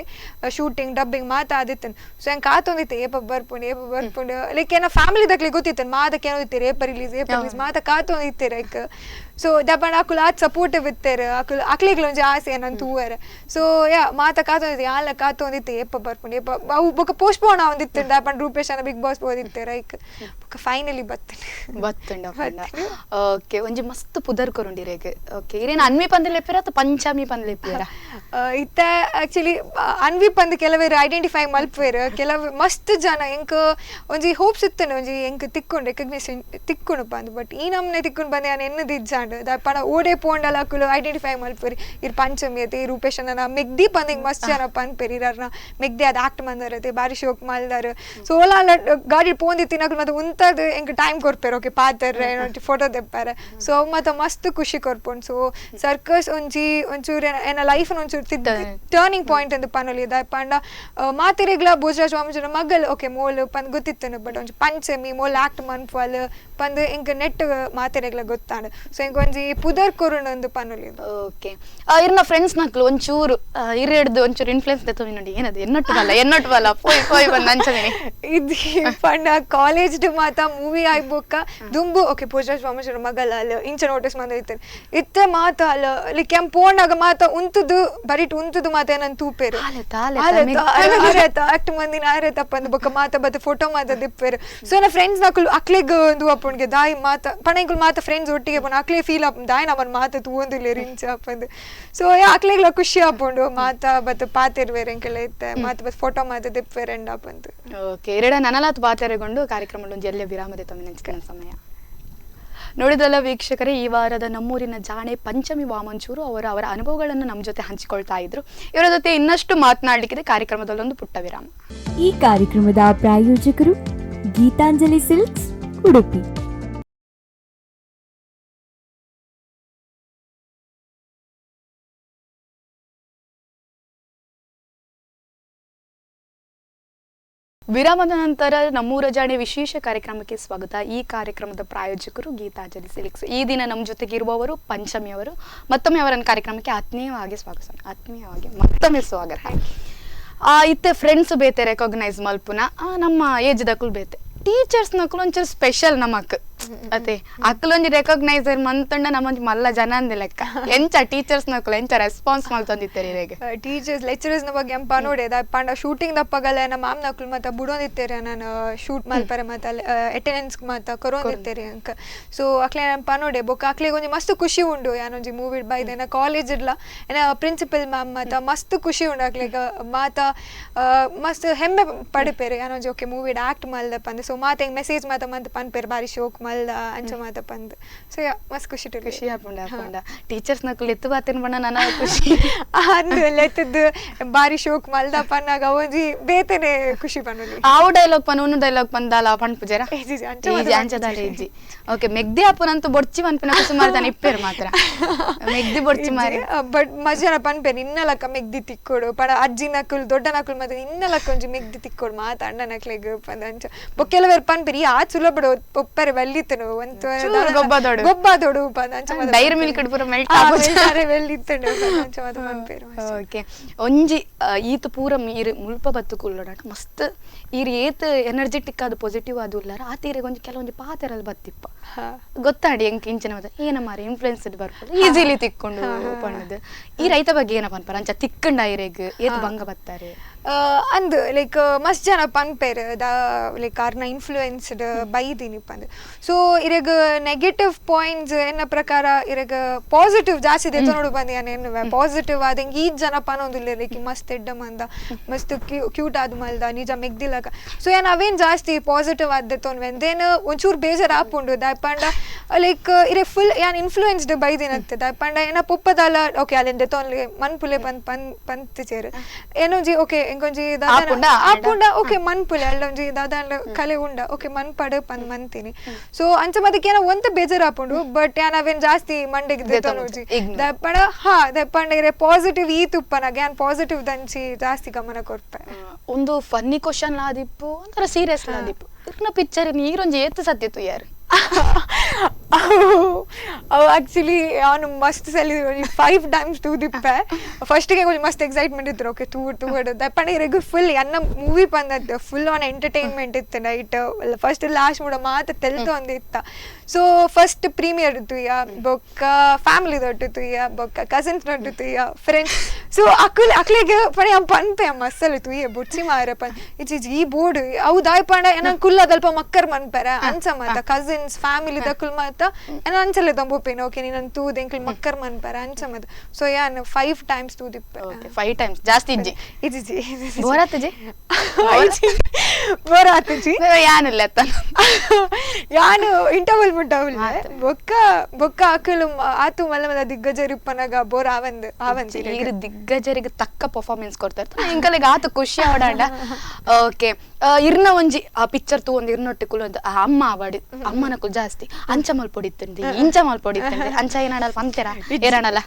ಶೂಟಿಂಗ್ ಡಬ್ಬಿಂಗ್ ಮಾತ ಆದಿತ್ತನ್ ಸೊ ಹೆಂಗ್ ಕಾತೊಂದಿತ್ತೆ ಏಪ ಬರ್ಪುಂಡು ಲೈಕ್ ಏನ ಫ್ಯಾಮಿಲಿ ದಕ್ಲಿ ಗೊತ್ತಿತ್ತನ್ ಮಾದಕ್ಕೆ ಏನೋ ಇತ್ತೀರಿ ಏಪ ರಿಲೀಸ್ ಮಾತ ಕಾತೊಂದಿತ್ತೆ ಲೈಕ್ ಸೊ ದಪಂಡ ಅಕುಲು ಆತ್ ಸಪೋರ್ಟಿವ್ ಇತ್ತೇರು ಅಕ್ಲಿಗ್ಲ ಒಂಜಿ ಆಸೆ ಏನಂತ ತೂವರೆ ಸೊ ಯಾ ಮಾತ ಕಾತೊಂದಿತ್ತೆ ಯಾನ್ಲ ಕಾತೊಂದಿತ್ತೆ ಏಪ ಬರ್ಪುಂಡು ಏಪ ಅವು ಬೊಕ ಪೋಸ್ಟ್ಪೋನ್ ಆವಂದಿತ್ತೆ ದಪಂಡ ರೂಪೇಶ್ ಅನ್ನ ಬಿಗ್ ಬಾಸ್ ಓದಿತ್ತೆ ರೈಕ್ ಬೊಕ ಫೈನಲಿ ಬತ್ತಂಡ ಓಕೆ ಒಂಜಿ ಮಸ್ತ್ ಪುದರ್ ಕೊರುಂಡಿರೆಗ್ ಓಕೆ ಇರೇನ ಅನ್ವಿ ಪಂದ್ ಲೆಪ್ಪೆರ ಅತ ಪಂಚಮಿ ಪಂದ್ ಲೆಪ್ಪೆರ ಇತ್ತ ಆಕ್ಚುಲಿ ಅನ್ವಿ ಪಂದ್ ಕೆಲವೇರು ಐಡೆಂಟಿಫೈ ಮಲ್ಪುವೆರು ಕೆಲವು ಮಸ್ತ್ ಜನ ಎಂಕ್ ಒಂಜಿ ಹೋಪ್ಸ್ ಇತ್ತನೆ ಒಂಜಿ ಎಂಕ್ ತಿಕ್ಕೊಂಡು ರೆಕಗ್ನಿಷನ್ ತಿಕ್ಕೊಂಡು ಪಂದ್ ಬಟ್ ಈ ನಮ್ನೆ ತಿಕ್ಕೊಂಡು ಬಂದೆ ನಾನು ಎನ್ನದಿಜ್ಜ ದಪ್ಪಣ ಓಡೆ ಪೋಂಡಲ ಅಕುಲು ಐಡೆಂಟಿಫೈ ಮಲ್ಪುರಿ ಇರ್ ಪಂಚಮಿ ಅತೆ ರೂಪೇಶ್ ಅನ್ನ ಮೆಗ್ದಿ ಪಂದಿಂಗ್ ಮಸ್ತ್ ಜನ ಪನ್ಪೆರಿ ಇರರ್ನ ಮೆಗ್ದಿ ಅದ ಆಕ್ಟ್ ಮಂದರತೆ ಬಾರಿ ಶೋಕ್ ಮಲ್ದಾರು ಸೊ ಓಲಾಲ ಗಾಡಿ ಪೋಂದಿತ್ತಿನ ಮತ್ತೆ ಉಂತದ ಎಂಕ್ ಟೈಮ್ ಕೊರ್ಪೆರ್ ಓಕೆ ಪಾತರ್ರೆ ಫೋಟೋ ತೆಪ್ಪಾರೆ ಸೊ ಮತ್ತೆ ಮಸ್ತ್ ಖುಷಿ ಕೊರ್ಪುಂಡು ಸೊ ಸರ್ಕಸ್ ಒಂಚೂರು ಏನ ಲೈಫ್ ಒಂಚೂರು ಟರ್ನಿಂಗ್ ಪಾಯಿಂಟ್ ಅಂತ ಪನೊಲಿ ದಪ್ಪಂಡ ಮಾತಿರೆಗ್ಲ ಭೋಜರಾಜ್ ಸ್ವಾಮೀಜಿ ಮಗಲ್ ಓಕೆ ಮೋಲ್ ಪಂದ್ ಗೊತ್ತಿತ್ತನು ಬಟ್ ಒಂಚೂರು ಪಂಚಮಿ ಮೋಲ್ ಆಕ್ಟ್ ಮನ್ಪಲ್ ಪಂದ್ ಎಂಕ್ ನೆಟ್ ಮಾತಿರೆಗ್ಲ ಗೊತ್ತಾಂಡು ಸೊ ಎಂಕ್ ಒಂಜಿ ಪುದರ್ ಕೊರುಂಡು ಒಂದು ಪನೊಲಿ ಓಕೆ ಇರ್ನ ಫ್ರೆಂಡ್ಸ್ ನಕ್ಲು ಒಂಚೂರು ಇರೆಡ್ದು ಒಂಚೂರು ಇನ್ಫ್ಲುಯೆನ್ಸ್ ತೆತ್ತೊಂದು ನೋಡಿ ಏನದು ಎನ್ನಟ್ಟು ಬಲ್ಲ ಪೋಯ್ ಬಂದು ಅಂಚದೇನೆ ಇದು ಪಂಡ ಕಾಲೇಜ್ ಮಾತ ಮೂವಿ ಆಯ್ಬೋಕ ದುಂಬು ಓಕೆ ಭೋಜರಾಜ್ ಸ್ವಾಮೀಜಿ ಮಗಲ್ ಅಲ್ಲ ಇಂಚ ನೋಟಿಸ್ ಬಂದೈತೆ ಇತ್ತೆ ಮಾತ ಅಲ್ಲ ಲೈಕ್ ಕೆಂಪ್ ಪೋಂಡಾಗ ಮಾತ ಉಂತುದು ಬರಿಟ್ ಉಂತುದು ಮಾತ ಏನಂತ ತೂಪೇರು ಅಷ್ಟು ಮಂದಿನ ಆರೇತಪ್ಪಂದು ಬೊಕ್ಕ ಮಾತ ಬತ್ತ ಫೋಟೋ ಮಾತ ದಿಪ್ಪೇರು ಸೊ ನನ್ನ ಫ್ರೆಂಡ್ಸ್ ನಕುಲು ಅಕ್ಲೆಗ್ ಒಂದು ಅಪ್ಪನ್ಗೆ ದಾಯಿ ಮಾತ ಪಣೆಗಳು ಮಾತ ಫ್ರೆಂಡ್ಸ್ ಒಟ್ಟಿಗೆ ಪೋಣ ಅಕ್ಲೆ ಫೀಲ್ ಅಪ್ ದಾಯಿ ನಮ್ಮನ್ ಮಾತ ತೂಂದಿಲ್ಲ ರಿಂಚ ಅಪ್ಪಂದು ಸೊ ಅಕ್ಲೆಗ್ಲ ಖುಷಿ ಅಪ್ಪುಂಡು ಮಾತ ಬತ್ತ ಪಾತಿರ್ವೇರೆ ಎಂಕೆಲ್ಲ ಇತ್ತೆ ಮಾತ ಬತ್ತ ಫೋಟೋ ಮಾತ ದಿಪ್ಪೇರೆ ಎಂಡ ಅಪ್ಪಂದು ಓಕೆ ಎರಡ ನನಲಾತ್ ಪಾತೆರೆಗೊಂಡು ಕಾರ್ಯಕ್ರಮ ಒಂದು ಎಲ್ಲ ವಿರಾಮದ ತಮ್ಮ ನೆಂಚಿನ ಸಮಯ ನೋಡಿದಲ್ಲ ವೀಕ್ಷಕರೇ, ಈ ವಾರದ ನಮ್ಮೂರಿನ ಜಾಣೆ ಪಂಚಮಿ ವಾಮಂಚೂರು ಅವರ ಅನುಭವಗಳನ್ನು ನಮ್ಮ ಜೊತೆ ಹಂಚಿಕೊಳ್ತಾ ಇದ್ರು. ಇವರ ಜೊತೆ ಇನ್ನಷ್ಟು ಮಾತನಾಡಲಿಕ್ಕಿದೆ. ಕಾರ್ಯಕ್ರಮದಲ್ಲೊಂದು ಪುಟ್ಟ ವಿರಾಮ. ಈ ಕಾರ್ಯಕ್ರಮದ ಪ್ರಾಯೋಜಕರು ಗೀತಾಂಜಲಿ ಸಿಲ್ಕ್ಸ್, ಉಡುಪಿ. ವಿರಾಮದ ನಂತರ ನಮ್ಮೂರ ಜಾಣೆ ವಿಶೇಷ ಕಾರ್ಯಕ್ರಮಕ್ಕೆ ಸ್ವಾಗತ. ಈ ಕಾರ್ಯಕ್ರಮದ ಪ್ರಾಯೋಜಕರು ಗೀತಾಂಜಲಿ ಸಿಲ್ಕ್ಸ್. ಈ ದಿನ ನಮ್ಮ ಜೊತೆಗೆ ಇರುವವರು ಪಂಚಮಿ ಅವರು. ಮತ್ತೊಮ್ಮೆ ಅವರನ್ನು ಕಾರ್ಯಕ್ರಮಕ್ಕೆ ಆತ್ಮೀಯವಾಗಿ ಮತ್ತೊಮ್ಮೆ ಸ್ವಾಗತ. ಇತ್ತೆ ಫ್ರೆಂಡ್ಸ್ ಬೇತೆ ರೆಕಾಗ್ನೈಸ್ ಮಲ್ಪುನ ನಮ್ಮ ಏಜ್ ದಕ್ಕಲು ಬೇತೆ ಟೀಚರ್ಸ್ ನಕಲು ಒಂಚೂರು ಸ್ಪೆಷಲ್ ನಮಕ್ ಅದೇ ಅಕ್ಕಲೊಂಜಿ ರೆಕಾಗ್ನೈಸರ್ ಮಂತಂಡ ನಮ್ಮಂಜಿ ಮಲ್ಲ ಜನ ಅಂದೆ ಲೆಕ್ಕ ಎಂಚ ಟೀಚರ್ಸ್ ನಕಲು ಎಂಚ ರೆಸ್ಪಾನ್ಸ್ ಮಲ್ತೊಂದಿತ್ತೇರಿ ಈಗ ಟೀಚರ್ಸ್ ಲೆಕ್ಚರರ್ಸ್ ನ ಬಗ್ಗೆ ಎಂಪ ನೋಡಿ ಪಂಡ ಶೂಟಿಂಗ್ ದಪ್ಪಗಲ್ಲ ನಮ್ಮ ಮಾಮ್ ನಕಲು ಮತ್ತ ಬುಡೊಂದಿತ್ತೇರಿ ನಾನು ಶೂಟ್ ಮಲ್ಪರೆ ಮತ್ತ ಅಟೆಂಡೆನ್ಸ್ ಮತ್ತ ಕೊರೊಂದಿತ್ತೇರಿ ಅಂಕ ಸೊ ಅಕ್ಲೆ ಎಂಪ ನೋಡಿ ಬೊಕ್ಕ ಅಕ್ಲೆ ಒಂಜಿ ಮಸ್ತ್ ಖುಷಿ ಉಂಡು ಯಾನೊಂಜಿ ಮೂವಿ ಬೈದೇನ ಕಾಲೇಜ್ ಇರ್ಲ ಏನ ಪ್ರಿನ್ಸಿಪಲ್ ಮ್ಯಾಮ್ ಮತ್ತ ಮಸ್ತ್ ಖುಷಿ ಉಂಡು ಅಕ್ಲೆಗ ಮಾತ ಮಸ್ತ್ ಹೆಮ್ಮೆ ಪಡಿಪೇರಿ ಯಾನೊಂಜಿ ಓಕೆ ಮೂವಿ ಆಕ್ಟ್ ಮಲ್ದಪ್ಪ ಅಂದೆ ಸೊ ಮಾತ ಮೆಸೇಜ್ ಮಾತ ಮಂತ್ ಪನ್ಪೇರು ಬಾರಿ ಶೋಕ್ ಮಲ್ದ ಅಂಚ ಮಾತ ಪಂದ್ ಸೊ ಮಸ್ತ್ ಖುಷಿ ಖುಷಿ ಹಾಕೊಂಡ ಟೀಚರ್ಸ್ ನಕುಲ್ ಎತ್ತು ಬಾತಿನ ಬಣ್ಣ ನನ್ನ ಖುಷಿ ಅಂದು ಎತ್ತದ್ದು ಬಾರಿ ಶೋಕ್ ಮಲ್ದ ಪನ್ನಾಗ ಒಂಜಿ ಬೇತನೆ ಖುಷಿ ಪನ್ನುಲಿ ಆವು ಡೈಲಾಗ್ ಪನ್ ಉನ್ನು ಡೈಲಾಗ್ ಪಂದಾಲ ಪಣ್ ಪುಜರ ಅಂಚದಾಲೆ ಇಜ್ಜಿ ಓಕೆ ಮೆಗ್ದಿ ಅಪ್ಪನಂತೂ ಬೊಡ್ಚಿ ಪನ್ಪಿನ ಸುಮಾರು ಜನ ಇಪ್ಪೇರು ಮಾತ್ರ ಮೆಗ್ದಿ ಬೊಡ್ಚಿ ಮಾರಿ ಬಟ್ ಮಜಾನ ಪನ್ಪೇರು ಇನ್ನಲಕ್ಕ ಮೆಗ್ದಿ ತಿಕ್ಕೋಡು ಪಡ ಅಜ್ಜಿ ನಕುಲ್ ದೊಡ್ಡ ನಕುಲ್ ಮತ್ತೆ ಇನ್ನಲಕ್ಕ ಒಂಜಿ ಮೆಗ್ದಿ ತಿಕ್ಕೋಡು ಮಾತ ಅಣ್ಣ ನಕ್ಲೆಗ್ ಪಂದ ಅಂಚ ಕೆಲವೇರು ಪನ್ಪೇರು ಆ ಸುಲಭಡು ಒಪ್ಪರೆ ಬಲ್ಲಿತ್ತನು ಒಂದು ಗೊಬ್ಬಾದೋಡು ಪಂದ ಅಂಚ ಡೈರಿ ಮಿಲ್ಕ್ ಪೂರ ಮೆಲ್ಟ್ ಬೆಲ್ಲಿತ್ತನು ಅಂಚ ಮಾತ ಪನ್ಪೇರು ಓಕೆ ಒಂಜಿ ಈತ ಪೂರ ಮೀರು ಮುಲ್ಪ ಬತ್ತು ಕುಲ್ಲೋಡ ಮಸ್ತ್ ಈರ್ ಏತ್ ಎನರ್ಜೆಟಿಕ್ ಆದ ಪಾಸಿಟಿವ್ ಆದ ಉಲ್ಲಾರ ಆ ತೀರೆಗೆ ಒಂಜಿ ಕೆಲವೊಂಜಿ ಪಾತೆರಲ್ಲಿ ಬತ್ತಿಪ್ಪ ಗೊತ್ತಾಡಿ ಹೆಂಗ್ ಇಂಚಿನ ಮತ ಏನ ಮಾರಿ ಇನ್ಫ್ಲೂಯೆನ್ಸ್ ಬರ್ಬೋದು ಈಸಿಲಿ ತಿಕ್ಕೊಂಡು ಪಣ್ಣದು ಈ ರೈತ ಬಗ್ಗೆ ಏನ ಪನ್ಪಾರ ಅಂಚ ತಿಕ್ಕಂಡ ಐರೆಗ್ ಏತ್ ಭಂಗ ಬತ್ತಾರೆ ಅಂದು ಲೈಕ್ ಮಸ್ತ್ ಜನ ಪನ್ಪೇರು ಲೈಕ್ ಅವ್ರನ್ನ ಇನ್ಫ್ಲೂಯೆನ್ಸ್ಡ್ ಬೈದೀನಿ ಪಂದ್ ಸೊ ಇರಗ ನೆಗೆಟಿವ್ ಪಾಯಿಂಟ್ಸ್ ಎನ್ನ ಪ್ರಕಾರ ಇರಗ ಪಾಸಿಟಿವ್ ಜಾಸ್ತಿ ಇದೆ ನೋಡು ಬಂದು ಏನೇನು ಪಾಸಿಟಿವ್ ಆದ ಹಿಂಗೆ ಈ ಜನ ಪನೊಂದಿಲ್ಲ ಲೈಕ್ ಮಸ್ತ್ ಎಡ್ಡ ಮಂದ ಮಸ್ತ್ ಕ್ಯೂಟ್ ಆದ ಮಲ್ದ ನಿಜ ಮೆಗ್ದಿಲಕ ಸೊ ಏನ್ ಅವೇನ್ ಜಾಸ್ತಿ ಪಾಸಿಟಿವ್ ಆದ ತೊಂದೇನು ಒಂಚೂರು ಬೇಜಾರು ಹಾಕೊಂಡು ದಾಯ್ಪಂಡ ಲೈಕ್ ಇರೇ ಫುಲ್ ಏನ್ ಇನ್ಫ್ಲೂಯೆನ್ಸ್ಡ್ ಬೈದಿನತ್ತೆ ದಾಯ್ಪಂಡ ಏನ ಪುಪ್ಪದಲ್ಲ ಓಕೆ ಅಲ್ಲಿಂದ ತೊನ್ಲಿ ಮನ್ಪುಲೆ ಪಂತ್ ಚೇರು ಏನೋ ಜಿ ಓಕೆ ఇంకొంచెం దాదా ఆపుండా ఓకే మన్పులే అల్లంజి దాదా కలే ఉండా ఓకే మన్పడ పన్ మన్తిని సో ಅಂಚ ಮದಕೇನ ಒಂತ ಬೇಜಾರ್ ಆಪುಂಡು ಬಟ್ ಯಾನ್ ಅವೇನ್ ಜಾಸ್ತಿ ಮಂಡೆಗೆ ದೇತನೋಜಿ ದಪ್ಪಣ ದಪ್ಪಂಡ ಇರೆ ಪಾಸಿಟಿವ್ ಈ ತುಪ್ಪನ ಗ್ಯಾನ್ ಪಾಸಿಟಿವ್ ದಂಚಿ ಜಾಸ್ತಿ ಗಮನ ಕೊಡ್ಪೆ ಒಂದು ಫನ್ನಿ ಕ್ವಶನ್ ಲಾದಿಪ್ಪು ಒಂಥರ ಸೀರಿಯಸ್ ಲಾದಿಪ್ಪು ಇರ್ನ ಪಿಕ್ಚರ್ ನೀರೊಂಜಿ ಏತ್ ಸತ್ಯತು ಯಾರು ಆಕ್ಚುಲಿ ಅವನು ಮಸ್ತ್ ಸಲ 5 times ತೂದಿಪ್ಪೆ ಫಸ್ಟ್ಗೆ ಕೊಂಚ ಮಸ್ತ್ ಎಕ್ಸೈಟ್ಮೆಂಟ್ ಇತ್ತು ಓಕೆ ತೂವಡು ದಪ್ಪಣ ಇರಗು ಫುಲ್ ಅನ್ನ ಮೂವಿ ಬಂದದ್ದು ಫುಲ್ ಆನ್ ಎಂಟರ್ಟೈನ್ಮೆಂಟ್ ಇತ್ತು ನೈಟ್ ಫಸ್ಟ್ ಲಾಸ್ಟ್ ಮೂಡ ಮಾತ ತೆಲ್ತು ಒಂದಿತ್ತ ಸೊ ಫಸ್ಟ್ ಪ್ರೀಮಿಯರ್ ಇತ್ತು ಬೊಕ್ಕ ಫ್ಯಾಮಿಲಿ ದೊಡ್ಡಿತ್ತು ಬೊಕ್ಕ ಕಸಿನ್ಸ್ ದೊಡ್ಡಿತ್ತು ಫ್ರೆಂಡ್ಸ್ ಸೊ ಅಕ್ಲೆಗೆ ಪಣಿ ಪನ್ಪೆ ಮಸ್ಸಲ್ ತುಯ್ಯ ಬುಡ್ಸಿ ಮಾರ ಪನ್ ಇಚ್ ಈ ಬೋರ್ಡ್ ಅವು ದಾಯ್ಪಂಡ ಏನ ಕುಲ್ಲದಲ್ಪ ಮಕ್ಕರ್ ಮನ್ಪರ ಅನ್ಸ ಮಾತ ಕಸಿನ್ಸ್ ಫ್ಯಾಮಿಲಿ ದಕ್ಕುಲ್ ಮಾತ ಏನ ಅನ್ಸಲ್ಲ ತಂಬೋಪೇನ ಓಕೆ ನೀನು ತೂದ್ ಎಂಕ್ಲ್ ಮಕ್ಕರ್ ಮನ್ಪರ ಅನ್ಸ ಮಾತ ಸೊ ಯಾನ್ 5 times ತೂದಿಪ್ಪೆ ಓಕೆ 5 times ಜಾಸ್ತಿ ಇಜ್ಜಿ ಇಜ್ಜಿ ಬೋರಾತಜಿ ಬೋರಾತಜಿ ಯಾನಿಲ್ಲ ಯಾನು ಇಂಟರ್ವಲ್ ಮುಟ್ಟವಲ್ಲ ಬೊಕ್ಕ ಅಕಲು ಆತು ಮಲ್ಲ ದಿಗ್ಗಜರಿಪ್ಪನಾಗ ಬೋರ್ ಆವಂತಿ ಈಗ ದಿಗ್ಗಜರಿಗೆ ತಕ್ಕ ಪರ್ಫಾರ್ಮೆನ್ಸ್ ಕೊಡ್ತಾ ಇರ್ತಾರೆ ಇಂಕಲಿಗೆ ಆತು ಖುಷಿ ಆವಡಾಂಡ ಓಕೆ ಇರ್ನ ಒಂಜಿ ಆ ಪಿಕ್ಚರ್ ತೂ ಒಂದು ಇರ್ನೊಟ್ಟಿ ಕುಲು ಅಂತ ಅಮ್ಮ ಆವಾಡು ಅಮ್ಮನ ಕುಲ್ ಜಾಸ್ತಿ ಅಂಚ ಮಲ್ಪೊಡಿತ್ತಂಡಿ ಇಂಚ ಮಲ್ಪೊಡಿತ್ತಂಡಿ ಅಂಚ ಏನಾಡಲ್ಲ ಪಂತೆರ ಏರಾಣಲ್ಲ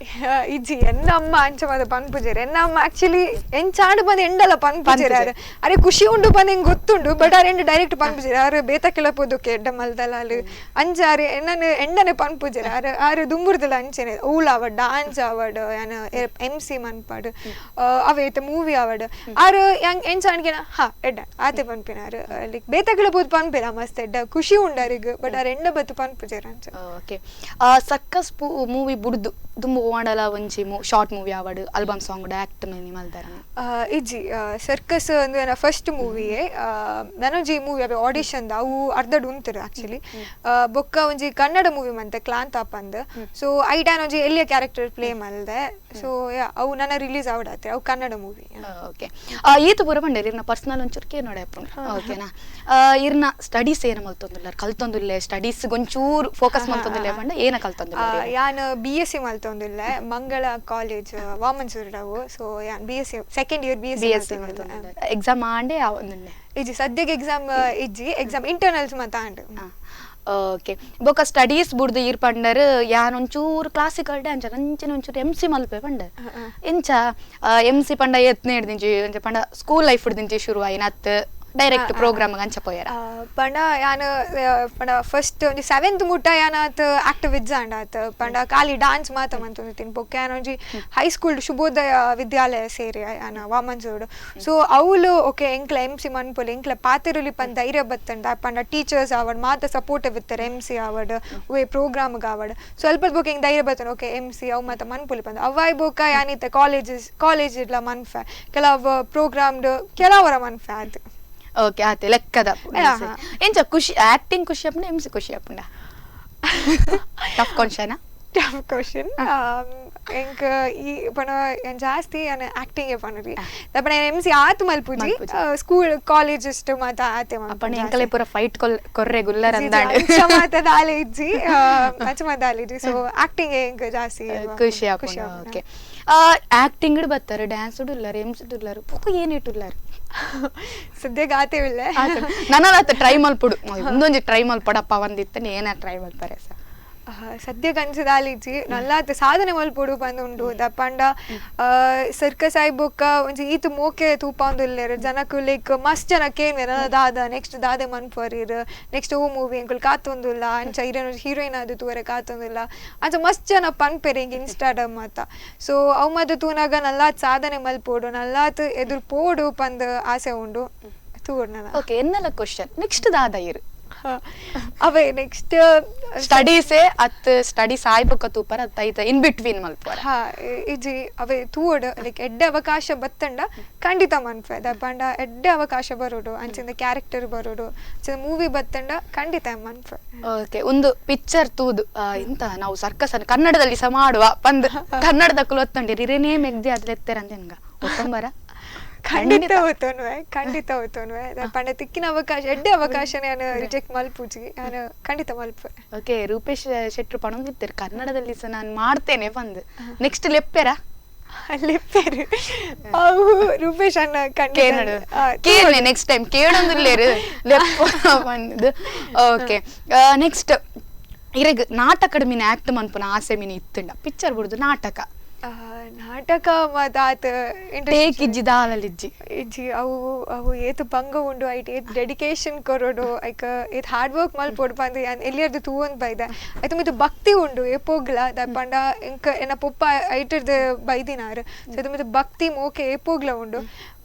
ಇಜ್ಜಿ ಎನ್ನ ಅಮ್ಮ ಅಂಚ ಮದ ಪನ್ಪುಜೆರೆ ಎನ್ನ ಅಮ್ಮ ಆಕ್ಚುಲಿ ಎಂಚಾಂಡು ಬಂದು ಎಂಡಲ್ಲ ಪನ್ಪುಜೆರೆ ಅರೆ ಖುಷಿ ಉಂಡು ಬಂದು ಹಿಂಗೆ ಗೊತ್ತುಂಡು ಬಟ್ ಆ ಎಂಡು ಡೈರೆಕ್ಟ್ ಪನ್ಪುಜೆರೆ ಆರು ಬೇತ ಕೆಳಪೋದಕ್ಕೆ ಎಡ್ಡ ಮಲ್ದಲಾಲು ಅಂಚಾರು ಎಣ್ಣನೆ ಎಂಡನೆ ಪನ್ಪುಜೆರೆ ಆರು ದುಂಬುರ್ದಲ್ಲ ಅಂಚೆನೆ ಊಳ ಆವಡ್ ಡಾನ್ಸ್ ಆವಡ್ ಯಾನ MC ಮನ್ಪಾಡು ಅವೇತ ಮೂವಿ ಆವಡ್ ಆರು ಎಂಚಾಣ್ಗೆ ಹಾ ಎಡ್ಡ ಆತೆ ಪನ್ಪಿನಾರು ಲೈಕ್ ಬೇತ ಕೆಳಪೋದು ಪನ್ಪೇರ ಮಸ್ತ್ ಎಡ್ಡ ಖುಷಿ ಉಂಡಾರಿಗ ಬಟ್ ಆ ಎಂಡ ಬತ್ತು ಪನ್ಪುಜೆರೆ ಅಂಚ ಓಕೆ ಸಕ್ಕಸ್ ಮೂವಿ ಬುಡ್ದು ತುಂಬ ಓಡಲ ಒಂಜಿ ಶಾರ್ಟ್ ಮೂವಿ ಆವಡ್ ಆಲ್ಬಮ್ ಸಾಂಗ್ ಆಕ್ಟ್ ಮೇನಿ ಮಲ್ದಾರ ಇಜ್ಜಿ ಸರ್ಕಸ್ ಅಂದ್ರೆ ಫಸ್ಟ್ ಮೂವಿಯೇ ನನಜಿ ಮೂವಿ ಅವೆ ಆಡಿಷನ್ ಅವು ಅರ್ಧಡ್ ಉಂತರು ಆಕ್ಚುಲಿ ಬೊಕ್ಕ ಒಂಜಿ ಕನ್ನಡ ಮೂವಿ ಮಂತೆ ಕ್ಲಾಂತ ಪಂದ್ ಸೊ ಐಟಾನ್ ಒಂಜಿ ಎಲ್ಲಿಯ ಕ್ಯಾರೆಕ್ಟರ್ ಪ್ಲೇ ಮಲ್ದೆ ಸೊ ಅವು ನನ್ನ ರಿಲೀಸ್ ಆವಡತ್ತೆ ಅವು ಕನ್ನಡ ಮೂವಿ ಓಕೆ ಈತು ಪೂರ ಬಂಡೇರಿ ಇರ್ನ ಪರ್ಸನಲ್ ಒಂಚೂರು ಕೇರ್ ನೋಡಪ್ಪ ಓಕೆನಾ ಇರ್ನ ಸ್ಟಡೀಸ್ ಏನ ಮಲ್ತೊಂದಿಲ್ಲ ಕಲ್ತೊಂದಿಲ್ಲ ಸ್ಟಡೀಸ್ ಒಂಚೂರು ಫೋಕಸ್ ಮಲ್ತೊಂದಿಲ್ಲ ಬಂಡ ಏನ ಕಲ್ತೊಂದಿಲ್ಲ ಯಾನ್ BSc ಮಲ್ತೊಂದಿಲ್ಲ ಮಂಗಳ ಕಾಲೇಜ್ ವಾಮನ್ಸೂರ್ಡವು ಸೊ ಯಾನ್ BSc ಸೆಕೆಂಡ್ ಇಯರ್ BSc ಮಲ್ತೊಂದಿಲ್ಲ ಎಕ್ಸಾಮ್ ಆಂಡೆ ಒಂದನ್ನೆ ಇಜ್ಜಿ ಸದ್ಯಕ್ಕೆ ಎಕ್ಸಾಮ್ ಇಂಟರ್ನಲ್ಸ್ ಮಾತಾಂಡು ಓಕೆ ಬೊಕ್ಕ ಸ್ಟಡೀಸ್ ಬುಡ್ದು ಇರ್ ಪಂಡರ್ ಯಾನ್ ಒಂಚೂರು ಕ್ಲಾಸಿಕಲ್ ಡ್ಯಾನ್ಸ್ ಅಂಚಿನ ಒಂಚೂರು MC ಮಲ್ಪೆ ಪಂಡ ಎಂಚ MC ಪಂಡ ಎತ್ನೆ ಹಿಡ್ದಿಂಚಿ ಒಂಚ ಪಂಡ ಸ್ಕೂಲ್ ಲೈಫ್ ಹಿಡ್ದಿಂಚಿ ಶುರು ಆಯ್ನತ್ ಡೈರೆಕ್ಟ್ ಪ್ರೋಗ್ರಾಮ್ ಅಂಚ ಪೋಯರ ಪಂಡ ಯಾನ್ ಪಂಡ ಫಸ್ಟ್ ಒಂಜಿ 7th ಮುಟ್ಟ ಯಾನಾತ್ ಆಕ್ಟಿವ್ ಇಜ್ಜಾಂಡಾತ್ ಪಂಡ ಖಾಲಿ ಡಾನ್ಸ್ ಮಾತ ಮಂತೊಂದಿತ್ತಿನ ಬೊಕ್ಕ ಯಾನ್ ಒಂಜಿ ಹೈಸ್ಕೂಲ್ ಶುಭೋದಯ ವಿದ್ಯಾಲಯ ಸೇರಿ ಯಾನ ವಾಮನ್ಸೋಡು ಸೊ ಅವಳು ಓಕೆ ಎಂಕ್ಲ MC ಮನ್ಪೊಲಿ ಎಂಕ್ಲ ಪಾತೆರುಲಿ ಪಂದ ಧೈರ್ಯ ಬತ್ತಂಡ ಪಂಡ ಟೀಚರ್ಸ್ ಆವಡ್ ಮಾತ ಸಪೋರ್ಟಿವ್ ಇತ್ತಾರೆ MC ಆವಡ್ ವೇ ಪ್ರೋಗ್ರಾಮ್ಗೆ ಆವಡ್ ಸ್ವಲ್ಪ ಬೊಕ್ಕ ಹಿಂಗೆ ಧೈರ್ಯ ಬತ್ತನ ಓಕೆ MC ಅವು ಮಾತ ಮನ್ಪೊಲಿ ಪಂದ ಅವಾಯ್ ಬೊಕ್ಕ ಯಾನಿತ್ತ ಕಾಲೇಜ್ ಇಡ್ಲ ಮನ್ಫೆ ಕೆಲವು ಪ್ರೋಗ್ರಾಮ್ಡ್ ಕೆಲವರ ಮನ್ಫೆ ಅದು ಓಕೆ ಆತೆ ಲೆಕ್ಕದ ಎಂಚ ಖುಷಿ ಆಕ್ಟಿಂಗ್ ಖುಷಿ ಆಪುಂಡ MC ಖುಷಿ ಆಪುಂಡ tough question tough question. Enk ee pana en jaasti an acting e panari tapane MC aatu malpuji school college istu mata ate man apane enkale pura fight korre gullar andande ancha mata daliji ancha mata daliji so acting enk jaasti ಖುಷಿ ಆಪುಂಡು okay acting do ಬತ್ತಾರೆ dance ಡುಲ್ಲಾರು ಎಮ್ಸ್ ಡುಲ್ಲಾರು ಪೊಕ್ಕ ಏನ್ ಇಟ್ಟುಲ್ಲಾರು ಸದ್ಯಕ್ಕೆ ಆತೇವಿಲ್ಲ ನನ್ನ try ಮಲ್ಪುಡು ಒಂದೊಂದು try ಮಲ್ಪಡಪ್ಪ ಒಂದಿತ್ತನೆ ಏನ try ಮಲ್ಪರೆ sir ಸದ್ಯಕ್ಕೆ ಅನ್ಸದಾಲಿಜಿ ನಲ್ಲಾತ ಸಾಧನೆ ಮಲ್ಪೊಡು ಬಂದುಂಡು ದಪ್ಪಂಡ ಸರ್ಕಸ್ ಆಯ್ ಬೊಕ್ಕ ಒಂಜಿ ಈತ್ ಮೋಕೆ ತೂಪಾಂದುಲ್ಲೆರ್ ಜನಕ್ ಲೈಕ್ ಮಸ್ತ್ ಜನಕ್ಕೆ ಏನ್ವೇರ ದಾದ ನೆಕ್ಸ್ಟ್ ದಾದೆ ಮನ್ಪೊರಿರ್ ನೆಕ್ಸ್ಟ್ ಓ ಮೂವಿ ಎಂಕುಲ್ ಕಾತೊಂದುಲ್ಲ ಅಂಚ ಹೀರೋಯಿನ್ ಆದ್ ತೂವರೆ ಕಾತೊಂದುಲ್ಲ ಅಂಚ ಮಸ್ತ್ ಜನ ಪನ್ಪೆರ್ ಹಿಂಗೆ ಇನ್ಸ್ಟಾಗ್ರಾಮ್ ಮಾತ ಸೊ ಅವು ಮದ್ದು ತೂನಾಗ ನಲ್ಲಾತ್ ಸಾಧನೆ ಮಲ್ಪೊಡು ನಲ್ಲಾತ್ ಎದುರು ಪೋಡು ಪಂದ್ ಆಸೆ ಉಂಡು ತೂಡ್ ನನ್ನ ಓಕೆ ಎನ್ನಲ ಕ್ವಶನ್ ನೆಕ್ಸ್ಟ್ ದಾದ ಇರು ಅವೇ ನೆಕ್ಸ್ಟ್ ಸ್ಟಡೀಸೇ ಅತ್ ಸ್ಟಡೀಸ್ ಆಯ್ಬೊಕ್ಕ ತೂಪರ ಅತ್ತೈತ ಇನ್ ಬಿಟ್ವೀನ್ ಮಲ್ಪರ ಇಜಿ ಅವೇ ತೂಡ್ ಲೈಕ್ ಎಡ್ಡೆ ಅವಕಾಶ ಬತ್ತಂಡ ಖಂಡಿತ ಮನ್ಪೆ ದಪ್ಪಂಡ ಎಡ್ಡೆ ಅವಕಾಶ ಬರೋಡು ಅಂಚಿಂದ ಕ್ಯಾರೆಕ್ಟರ್ ಬರೋಡು ಅಂಚಿಂದ ಮೂವಿ ಬತ್ತಂಡ ಖಂಡಿತ ಮನ್ಪೆ ಓಕೆ ಒಂದು ಪಿಕ್ಚರ್ ತೂದು ಇಂತ ನಾವು ಸರ್ಕಸ್ ಅನ್ನು ಕನ್ನಡದಲ್ಲಿ ಸಹ ಮಾಡುವ ಬಂದ್ ಕನ್ನಡದ ಕುಲೊತ್ತಂಡಿರಿ ಇರೇನೇ ಮೆಗ್ದಿ ಅದ್ಲ ಎತ್ತೆರಂತ ನಿಮ್ಗ ಒತ್ತಂಬರ ಖಂಡಿತ ಹೋತೋನ್ವೆ ಪಂಡ ತಿಕ್ಕಿನ ಅವಕಾಶ ಎಡ್ಡೆ ಅವಕಾಶ ನಾನು ರಿಜೆಕ್ಟ್ ಮಲ್ಪುಜಿ ನಾನು ಖಂಡಿತ ಮಲ್ಪೆ ಓಕೆ ರೂಪೇಶ್ ಶೆಟ್ರು ಪಣಂದಿರ್ತಾರೆ ಕನ್ನಡದಲ್ಲಿ ಸಹ ನಾನು ಮಾಡ್ತೇನೆ ಬಂದು ನೆಕ್ಸ್ಟ್ ಲೆಪ್ಪೆರಾ ಲೆಪ್ಪೆರು ಅವು ರೂಪೇಶ್ ಅನ್ನ ಕೇಳಿ ನೆಕ್ಸ್ಟ್ ಟೈಮ್ ಕೇಳೊಂದಿಲ್ಲೇರು ಲೆಪ್ಪ ಬಂದು ಓಕೆ ನೆಕ್ಸ್ಟ್ ಇರಗ್ ನಾಟಕಡ್ ಮೀನ್ ಆಕ್ಟ್ ಮನ್ಪುನ ಆಸೆ ಮೀನ್ ಇತ್ತುಂಡ ಪಿಕ್ಚರ್ ಬಿಡುದು ನಾಟಕ ನಾಟಕ ಮದಾತ್ ಇಜ್ಜಿ ದಾಲಲಿಜ್ಜಿ ಇಜ್ಜಿ ಅವು ಏತು ಭಂಗ ಉಂಡು ಐಟ್ ಏತ್ ಡೆಡಿಕೇಶನ್ ಕೊರೋಡು ಐಕ ಏತ್ ಹಾರ್ಡ್ ವರ್ಕ್ ಮಲ್ಪೊಡು ಬಂದು ಎಲ್ಲಿಯರ್ದು ತೂವೊಂದು ಬೈದೆ ಐತು ಮಿತ್ತು ಭಕ್ತಿ ಉಂಡು ಏಪೋಗ್ಲ ದಪ್ಪಂಡ ಇಂಕ ಎನ್ನ ಪೊಪ್ಪ ಐಟರ್ದು ಬೈದಿನಾರು ಸೊ ಇದು ಮಿತ್ತು ಭಕ್ತಿ ಮೋಕೆ ಏಪೋಗ್ಲ ಉಂಡು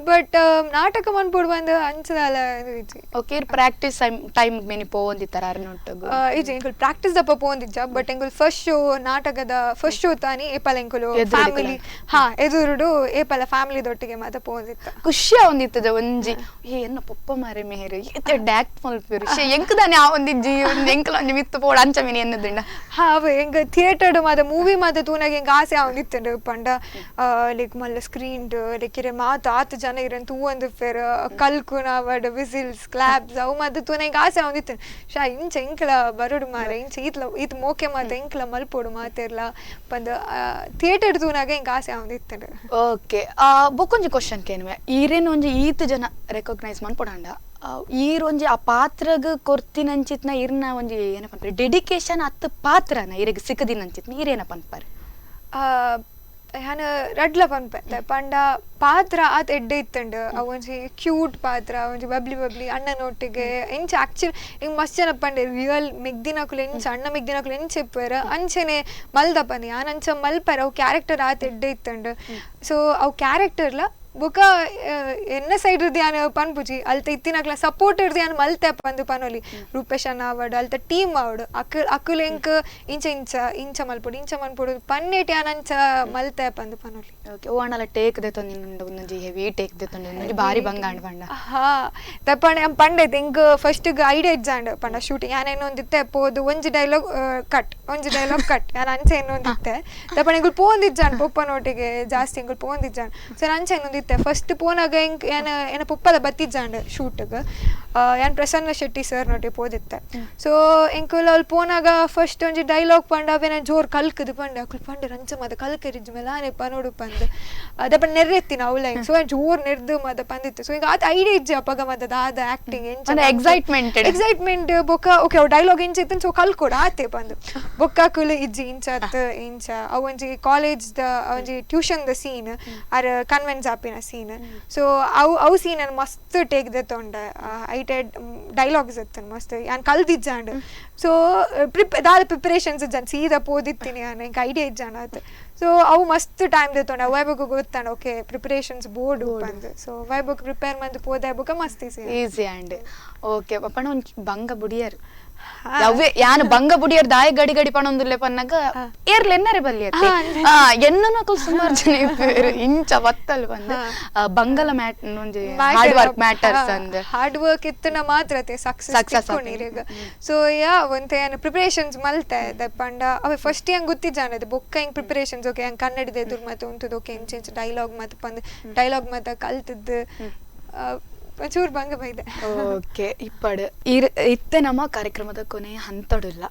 ಬಟ್ ನಾಟಕ ಮನ್ಪೊಡು ಬಂದು ಅಂಚದಲ್ಲ ಇಜ್ಜಿ ಓಕೆ ಪ್ರಾಕ್ಟೀಸ್ ಟೈಮ್ ಮೇನಿ ಪೋವೊಂದಿತ್ತರ ಅರ್ನೊಟ್ಟಗು ಇಜ್ಜಿ ಎಂಕುಲು ಪ್ರಾಕ್ಟೀಸ್ ದಪ್ಪ ಪೋವೊಂದಿಜ್ಜ ಬಟ್ ಎಂಕುಲು ಫಸ್ಟ್ ಶೋ ನಾಟಕದ ಫಸ್ಟ್ ಶೋ ತಾನಿ ಏಪಲ ಎಂಕುಲು ಫ್ಯಾಮಿಲಿ ಎದುರುಡು ಏಪಲ ಫ್ಯಾಮಿಲಿ ದೊಟ್ಟಿಗೆ ಮಾತ ಪೋಂದಿತ್ತ ಖುಷಿ ಆವೊಂದಿತ್ತದ ಒಂಜಿ ಎನ್ನ ಪೊಪ್ಪ ಮಾರೆ ಮೇರು ಏತೆ ಡ್ಯಾಕ್ಟ್ ಮಲ್ಪೆರು ಎಂಕದಾನೆ ಆ ಒಂದಿಜ್ಜಿ ಒಂದು ಎಂಕಲ ಒಂಜಿ ಮಿತ್ತು ಪೋಡು ಅಂಚಮಿನಿ ಎನ್ನದುಂಡ ಅವು ಎಂಗ ಥಿಯೇಟರ್ಡು ಮಾತ ಮೂವಿ ಮಾತ ತೂನಾಗ ಎಂಗ ಆಸೆ ಆವೊಂದಿತ್ತಂಡು ಪಂಡ ಲೈಕ್ ಮಲ್ಲ ಸ್ಕ್ರೀನ್ ಲೈಕ್ ಇರೆ ಮಾತ ಆತು ಜನ iron ತೂವೊಂದು fair ಕಲ್ಕು Nawada whistles claps ಅವು ಮಾತ ತೂನ ಎಂಗ ಆಸೆ ಆವೊಂದಿತ್ತಂಡು ಇಂಚ ಎಂಕಲ ಬರೋಡು ಮಾರೆ ಇಂಚ ಈತ್ ಮೋಕೆ ಮಾತ ಎಂಕಲ ಮಲ್ಪೋಡು ಮಾತೆರ್ಲ ಪಂದ ಥಿಯೇಟರ್ ತೂನಾಗ ಎಂಗ ಆಸೆ ಆವೊಂದಿತ್ತಂಡು ಓಕೆ ಬೊಕೊಂಜಿ ಕ್ವಶನ್ ಕೇನುವೆ ಈರೇನು ಒಂಜಿ ಈತ್ ಜನ ರೆಕಗ್ನೈಸ್ ಮನ್ಪೊಡಾಂಡ ಈರೊಂಜಿ ಆ ಪಾತ್ರಗ್ ಕೊರ್ತಿನಂಚಿತ್ನ ಇರ್ನ ಒಂಜಿ ಏನ ಪನ್ಪರೆ ಡೆಡಿಕೇಶನ್ ಅತ್ತ ಪಾತ್ರನ ಇರೆಗ್ ಸಿಕ್ಕದಿನಂಚಿತ್ನ ಈರೇನ ಪನ್ಪರೆ ನಾನು ರಡ್ಲ ಪನ್ಪೆ ಪಂಡ ಪಾತ್ರ ಆತ್ ಎಡ್ಡೆ ಇತ್ತಂಡು ಅವು ಒಂಜಿ ಕ್ಯೂಟ್ ಪಾತ್ರ ಒಂಜಿ ಬಬ್ಲಿ ಅಣ್ಣನೊಟ್ಟಿಗೆ ಎಂಚ ಆಕ್ಚುಲಿ ಹಿಂಗೆ ಮಸ್ತ್ ಜನ ಪಂಡೆ ರಿಯಲ್ ಮೆಗ್ದಿನಕುಲು ಎಂಚ ಅಣ್ಣ ಮೆಗ್ದಿನಕುಲು ಎಂಚ ಇಪ್ಪರ ಅಂಚೆನೆ ಮಲ್ದ ಪನಿ ಅಂಚ ಮಲ್ಪರ ಅವು ಕ್ಯಾರೆಕ್ಟರ್ ಆತ್ ಎಡ್ಡೆ ಇತ್ತಂಡು ಸೊ ಅವು ಕ್ಯಾರೆಕ್ಟರ್ಲ ಬೊಕ ಎನ್ನ ಸೈಡ್ ಧ್ಯಾನ ಪನ್ಪುಜಿ ಅಲ್ತ ಇತ್ತಿನಕ್ಲ ಸಪೋರ್ಟರ್ ಧ್ಯಾನ ಮಲ್ತೆ ಪಂದು ಪನೊಲಿ ರೂಪೇಶ್ ಅನ್ನ ಆವಡು ಅಲ್ತ ಟೀಮ್ ಆವಡು ಅಕುಲ್ ಎಂಕ್ ಇಂಚ ಮಲ್ಪೊಡು ಪನ್ನೆಟ್ ಯಾನಂಚ ಮಲ್ತೆ ಪಂದು ಪನೊಲಿ ಓಕೆ ಓ ಅಣ್ಣಲ ಟೇಕ್ ದೆತೊಂದಿನುಂಡು ಒಂದೊಂಜಿ ಹೆವಿ ಟೇಕ್ ದೆತೊಂದಿನುಂಡು ಬಾರಿ ಬಂಗಾಂಡ್ ಪಂಡ ತಪ್ಪಣೆ ಪಂಡೆ ಎಂಕ್ ಫಸ್ಟ್ ಐಡಿಯಾ ಇಜ್ಜಾಂಡ್ ಪಂಡ ಶೂಟಿಂಗ್ ಯಾನ್ ಏನೊಂದಿತ್ತೆ ಪೋದು ಒಂಜಿ ಡೈಲಾಗ್ ಕಟ್ ಯಾನ್ ಅಂಚೆ ಏನೊಂದಿತ್ತೆ ತಪ್ಪಣೆ ಎಂಕುಲ್ ಪೋಂದಿಜ್ಜಾಂಡ್ ಪೊಪ್ಪನೊಟ್ಟಿಗೆ ಜಾಸ್ತಿ ಎಂಕುಲ್ ಪೋಂದಿಜ್ಜಾಂಡ್ ಸೊ ಅಂಚೆ ಏನೊಂದಿತ್ತೆ ಫಸ್ಟ್ ಪೋನಾಗ ಏನ ಪೊಪ್ಪದ ಬತ್ತಿಜ್ಜಾಂಡ್ ಶೂಟ್ಗೆ ಯಾನ್ ಪ್ರಸನ್ನ ಶೆಟ್ಟಿ ಸರ್ ನೋಟಿ ಪೋದಿತ್ತೆ ಸೊ ಎಂಕುಲ್ ಅಲ್ಲಿ ಪೋನಾಗ ಫಸ್ಟ್ ಒಂಜಿ ಡೈಲಾಗ್ ಪಂಡ ಅವೇನ ಜೋರ್ ಕಲ್ಕದು ಪಂಡೆ ಅಕುಲ್ ಪಂಡೆ ರಂಚ ಮದ ಕಲ್ಕರಿಜ್ ಮೇಲೆ ಆನೆ ಪನೋಡು ಪಂದ್ ಅದಪ್ಪ ನೆರ್ರೆತ್ತಿನ ಅವಳ ಸೊ ಜೋರ್ ನೆರ್ದು ಮದ ಪಂದಿತ್ತು ಸೊ ಈಗ ಆತ ಐಡಿಯಾ ಇಜ್ಜ ಅಪ್ಪಗ ಮದ ದಾದ ಆಕ್ಟಿಂಗ್ ಎಕ್ಸೈಟ್ಮೆಂಟ್ ಬೊಕ್ಕ ಓಕೆ ಅವ್ ಡೈಲಾಗ್ ಇಂಚ ಇತ್ತು ಸೊ ಕಲ್ಕೊಡು ಆತೆ ಪಂದ್ ಬೊಕ್ಕ ಅಕುಲ್ ಇಜ್ಜಿ ಇಂಚ ಅವು ಒಂಜಿ ಕಾಲೇಜ್ ದ ಒಂಜಿ ಟ್ಯೂಷನ್ ದ ಸೀನ್ ಆರ್ ಕನ್ವೆನ್ಸ್ ಆಪಿನ ಸೀನ್ ಸೊ ಅವು ಸೀನ್ ಅನ್ ಮಸ್ತ್ ಟೇಕ್ ದೆತೊಂಡ ಐಟೆಡ್ ಡೈಲಾಗ್ಸ್ ಇತ್ತನ್ ಮಸ್ತ್ ಯಾನ್ ಕಲ್ದಿಜ್ಜಾಂಡ್ ಸೊ ದಾದ ಪ್ರಿಪರೇಷನ್ಸ್ ಇಜ್ಜಾನ್ ಸೀದಾ ಪೋದಿತ್ತೀನಿ ನಂಗೆ ಐಡಿಯಾ ಇಜ್ಜಾಂಡ್ ಆತ ಸೊ ಅವು ಮಸ್ತ್ ಟೈಮ್ ದೆತೊಂಡ ವೈಬಗ್ ಗೊತ್ತಾಂಡ ಓಕೆ ಪ್ರಿಪರೇಷನ್ಸ್ ಬೋರ್ಡು ಪಂದ್ ಸೊ ವೈಬಗ್ ಪ್ರಿಪೇರ್ ಮಂತ್ ಪೋದೆ ಬೊಕ ಮಸ್ತ್ ಈಸಿ ಆಂಡ್ ಓಕೆ ಪಪ್ಪಣ ಒಂಜಿ ಬಂಗ ಬುಡಿಯರ್ ಯಾವೇ ಯಾನು ಬಂಗ ಬುಡಿಯರ್ ದಾಯ ಗಡಿ ಗಡಿ ಪಣೊಂದುಲ್ಲೆ ಪನ್ನಗ ಏರ್ಲೆನ್ನರೆ ಬಲ್ಲಿ ಅತ್ತೆ ಎನ್ನನಕಲ್ ಸುಮಾರು ಜನ ಇಪ್ಪೇರು ಇಂಚ ವತ್ತಲ್ ಬಂದ ಬಂಗಲ ಮ್ಯಾಟ್ ಒಂಜಿ ಹಾರ್ಡ್ ವರ್ಕ್ ಮ್ಯಾಟರ್ಸ್ ಅಂದ್ ಹಾರ್ಡ್ ವರ್ಕ್ ಇತ್ತನ ಮಾತ್ರ ಸಕ್ಸಸ್ ಕೊನಿರೆಗ ಸೊ ಯಾ ಒಂತೆ ಪ್ರಿಪರೇಷನ್ಸ್ ಮಲ್ತೆ ದಪ್ಪಂಡ ಅವೆ ಫಸ್ಟ್ ಹೆಂಗ್ ಗೊತ್ತಿಜ್ಜಾನದು ಬೊಕ್ಕ ಹೆಂಗ್ ಪ್ರಿಪರೇಷನ್ಸ್ ಓಕೆ ಹೆಂಗ್ ಕನ್ನಡದ ಎದುರು ಮತ್ತೆ ಉಂಟು ಓಕೆ ಇಂಚ ಡೈಲಾಗ್ ಮತ್ತೆ ಪಂದ್ ಡೈಲಾಗ್ ಮತ್ತೆ ಕಲ್ತದ್ದು ಚೂರು ಬಂಗ ಬೈದೆ. ಓಕೆ ಇಪ್ಪಡು ಇತ್ತೆ ನಮ್ಮ ಕಾರ್ಯಕ್ರಮದ ಕೊನೆಯ ಹಂತಡುಲ್ಲ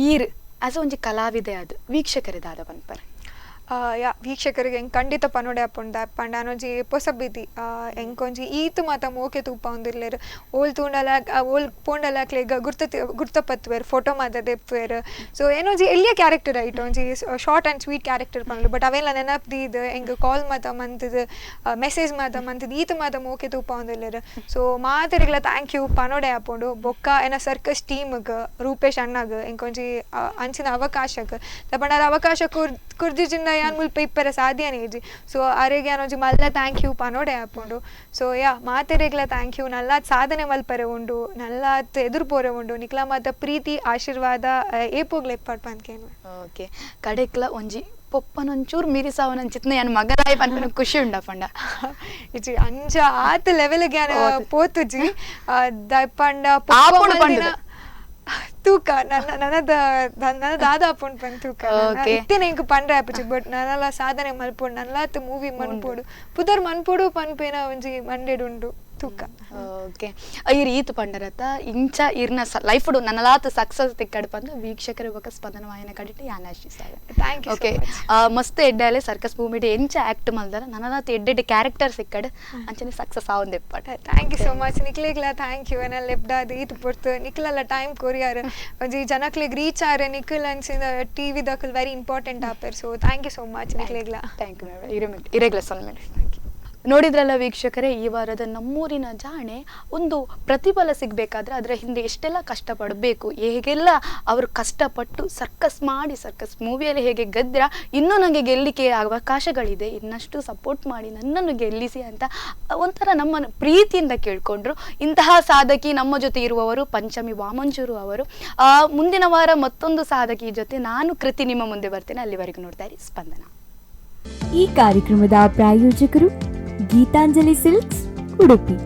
ಈರ್ ಆಸ್ ಒಂಜಿ ಕಲಾವಿದೆ ಅದು ವೀಕ್ಷಕರಿದಾದ ಪನ್ಪರ್ ಯಾ ವೀಕ್ಷಕರಿಗೆ ಹೆಂಗೆ ಖಂಡಿತ ಪನೋಡೆ ಅಪ್ಪುಂಡ ಅಪ್ಪಂಡ ಅನ್ನೊಂಜಿ ಪೊಸಬಿದ್ದಿ ಹೆಂಗೊಂಜಿ ಈತು ಮಾತ ಮೋಕೆ ತೂಪ ಒಂದಿರ್ಲೇರು ಓಲ್ ತೂಂಡಲ ಓಲ್ ಪೋಂಡಲಾಕ್ಲೆಗ ಗುರ್ತಪತ್ವೇರು ಫೋಟೋ ಮಾತ ದೆಪ್ಪುವೇರು ಸೊ ಏನೊಂಜಿ ಎಲ್ಲಿಯ ಕ್ಯಾರೆಕ್ಟರ್ ಆಯ್ತು ಒಂಜಿ ಶಾರ್ಟ್ ಆ್ಯಂಡ್ ಸ್ವೀಟ್ ಕ್ಯಾರೆಕ್ಟರ್ ಪಂಡ್ಲು ಬಟ್ ಅವೆಲ್ಲ ನೆನಪ್ದಿದ್ದು ಹೆಂಗೆ ಕಾಲ್ ಮಾತ ಮಂತದ್ದು ಮೆಸೇಜ್ ಮಾತ ಮಂತದ್ದು ಈತು ಮಾತ ಮೋಕೆ ತೂಪ ಒಂದಿರ್ಲೇರು ಸೊ ಮಾತರಿಗೆಲ್ಲ ಥ್ಯಾಂಕ್ ಯು ಪನೋಡೆ ಹಾಕೊಂಡು ಬೊಕ್ಕ ಏನ ಸರ್ಕಸ್ ಟೀಮ್ಗೆ ರೂಪೇಶ್ ಅಣ್ಣಗೆ ಹೆಂಗೊಂಜಿ ಅಂಚಿನ ಅವಕಾಶಕ್ಕೆ ತಪಂಡ ಅವಕಾಶ ಕುರ್ಜಿಜಿಂದ ಯಾನ್ ಮುಲ್ಪ ಇಪ್ಪರೆ ಸಾಧ್ಯನೇ ಇಜ್ಜಿ ಸೊ ಅರೆಗೆ ಅನ್ನೋಜಿ ಮಲ್ಲ ಥ್ಯಾಂಕ್ ಯು ಪನೋಡೆ ಹಾಕೊಂಡು ಸೊ ಯಾ ಮಾತೆರೆಗ್ಲ ಥ್ಯಾಂಕ್ ಯು ನಲ್ಲಾತ್ ಸಾಧನೆ ಮಲ್ಪರೆ ಉಂಡು ನಲ್ಲಾತ್ ಎದುರು ಪೋರೆ ಉಂಡು ನಿಕ್ಲ ಮಾತ ಪ್ರೀತಿ ಆಶೀರ್ವಾದ ಏಪೋಗ್ಲ ಎಪ್ಪಾಡ್ ಪಂದ್ಕೇನು. ಓಕೆ ಕಡೆಕ್ಲ ಒಂಜಿ ಪೊಪ್ಪನೊಂಚೂರು ಮೀರಿಸಾವನಂಚಿತ್ನ ಯಾನ್ ಮಗಲಾಯ್ ಪನ್ಪನ ಖುಷಿ ಉಂಡಪಂಡ ಇಜ್ಜಿ ಅಂಚ ಆತ ಲೆವೆಲ್ಗೆ ಯಾನ್ ಪೋತುಜಿ ದಪ್ಪಂಡ ಪೊಪ್ಪ ತೂಕ ನನ್ನ ದಾದ ಅಪ್ಪುಂಡು ಪನ್ ತೂಕ ಇತ್ತೇನೆ ಇಂಕ ಪಂಡ್ರೆ ಆಪುಜಿ ಬಟ್ ನನ್ನಲ್ಲ ಸಾಧನೆ ಮಲ್ಪೋಡು ನಲ್ಲಾತ್ ಮೂವಿ ಮನ್ಪೋಡು ಪುದರ್ ಮನ್ಪೋಡು ಪನ್ಪೇನ ಒಂಜಿ ಮಂಡೆಡ್ ಉಂಡು ತೂಕ. ಓಕೆ ಇರ್ ಈತ್ ಪಂಡರತ ಇಂಚ ಇರ್ನ ಲೈಫ್ ನನ್ನಲಾತ್ ಸಕ್ಸಸ್ ತಿಕ್ಕಡ್ ಪಂದು ವೀಕ್ಷಕರ ಬೊಕ ಸ್ಪಂದನ ವಾಹಿನಿ ಕಡಿಟ್ಟು ಯಾನ್ ಆಶಿಸಾಗ ಥ್ಯಾಂಕ್ ಯು. ಓಕೆ ಮಸ್ತ್ ಎಡ್ಡಾಲೆ ಸರ್ಕಸ್ ಮೂವಿಡ್ ಎಂಚ ಆಕ್ಟ್ ಮಲ್ದರ ನನ್ನಲಾತ್ ಎಡ್ಡೆಡ್ ಕ್ಯಾರೆಕ್ಟರ್ ಸಿಕ್ಕಡ್ ಅಂಚನೆ ಸಕ್ಸಸ್ ಆವೊಂದು ಎಪ್ಪಟ್. ಥ್ಯಾಂಕ್ ಯು ಸೋ ಮಚ್ ನಿಕ್ಲೆಗ್ಲ ಥ್ಯಾಂಕ್ ಯು ಎನಲ್ಲ ಎಬ್ಡಾದ ಈತ್ ಪೊರ್ತು ನಿಕ್ಲೆಲ್ಲ ಟೈಮ್ ಕೊರಿಯಾರ ಒಂಜಿ ಜನಕ್ಲೆಗ್ ರೀಚ್ ಆರೆ ನಿಖಲ್ ಅನ್ಸಿದ ಟಿವಿ ದಕಲ್ ವೆರಿ ಇಂಪಾರ್ಟೆಂಟ್ ಆಪರ್ so thank you so much ನಿಕ್ಲೆಗ್ಲ. ಥ್ಯಾಂಕ್ ಯು ಇರೆಗ್ಲ ಸಲ್ಮೇಲೆ. ನೋಡಿದ್ರಲ್ಲ ವೀಕ್ಷಕರೇ, ಈ ವಾರದ ನಮ್ಮೂರಿನ ಜಾಣೆ ಒಂದು ಪ್ರತಿಫಲ ಸಿಗಬೇಕಾದ್ರೆ ಅದರ ಹಿಂದೆ ಎಷ್ಟೆಲ್ಲ ಕಷ್ಟಪಡಬೇಕು, ಹೇಗೆಲ್ಲ ಅವರು ಕಷ್ಟಪಟ್ಟು ಸರ್ಕಸ್ ಮಾಡಿ ಸರ್ಕಸ್ ಮೂವಿಯಲ್ಲಿ ಹೇಗೆ ಗೆದ್ರ ಇನ್ನೂ ನನಗೆ ಗೆಲ್ಲಿಕೆ ಅವಕಾಶಗಳಿದೆ, ಇನ್ನಷ್ಟು ಸಪೋರ್ಟ್ ಮಾಡಿ ನನ್ನನ್ನು ಗೆಲ್ಲಿಸಿ ಅಂತ ಒಂಥರ ನಮ್ಮ ಪ್ರೀತಿಯಿಂದ ಕೇಳ್ಕೊಂಡ್ರು. ಇಂತಹ ಸಾಧಕಿ ನಮ್ಮ ಜೊತೆ ಇರುವವರು ಪಂಚಮಿ ವಾಮಂಜೂರು ಅವರು. ಮುಂದಿನ ವಾರ ಮತ್ತೊಂದು ಸಾಧಕಿ ಜೊತೆ ನಾನು ಕೃತಿ ನಿಮ್ಮ ಮುಂದೆ ಬರ್ತೇನೆ. ಅಲ್ಲಿವರೆಗೂ ನೋಡ್ತಾ ಇರಿ ಸ್ಪಂದನ. ಈ ಕಾರ್ಯಕ್ರಮದ ಪ್ರಾಯೋಜಕರು ಗೀತಾಂಜಲಿ ಸಿಲ್ಕ್ಸ್ ಉಡುಪಿ.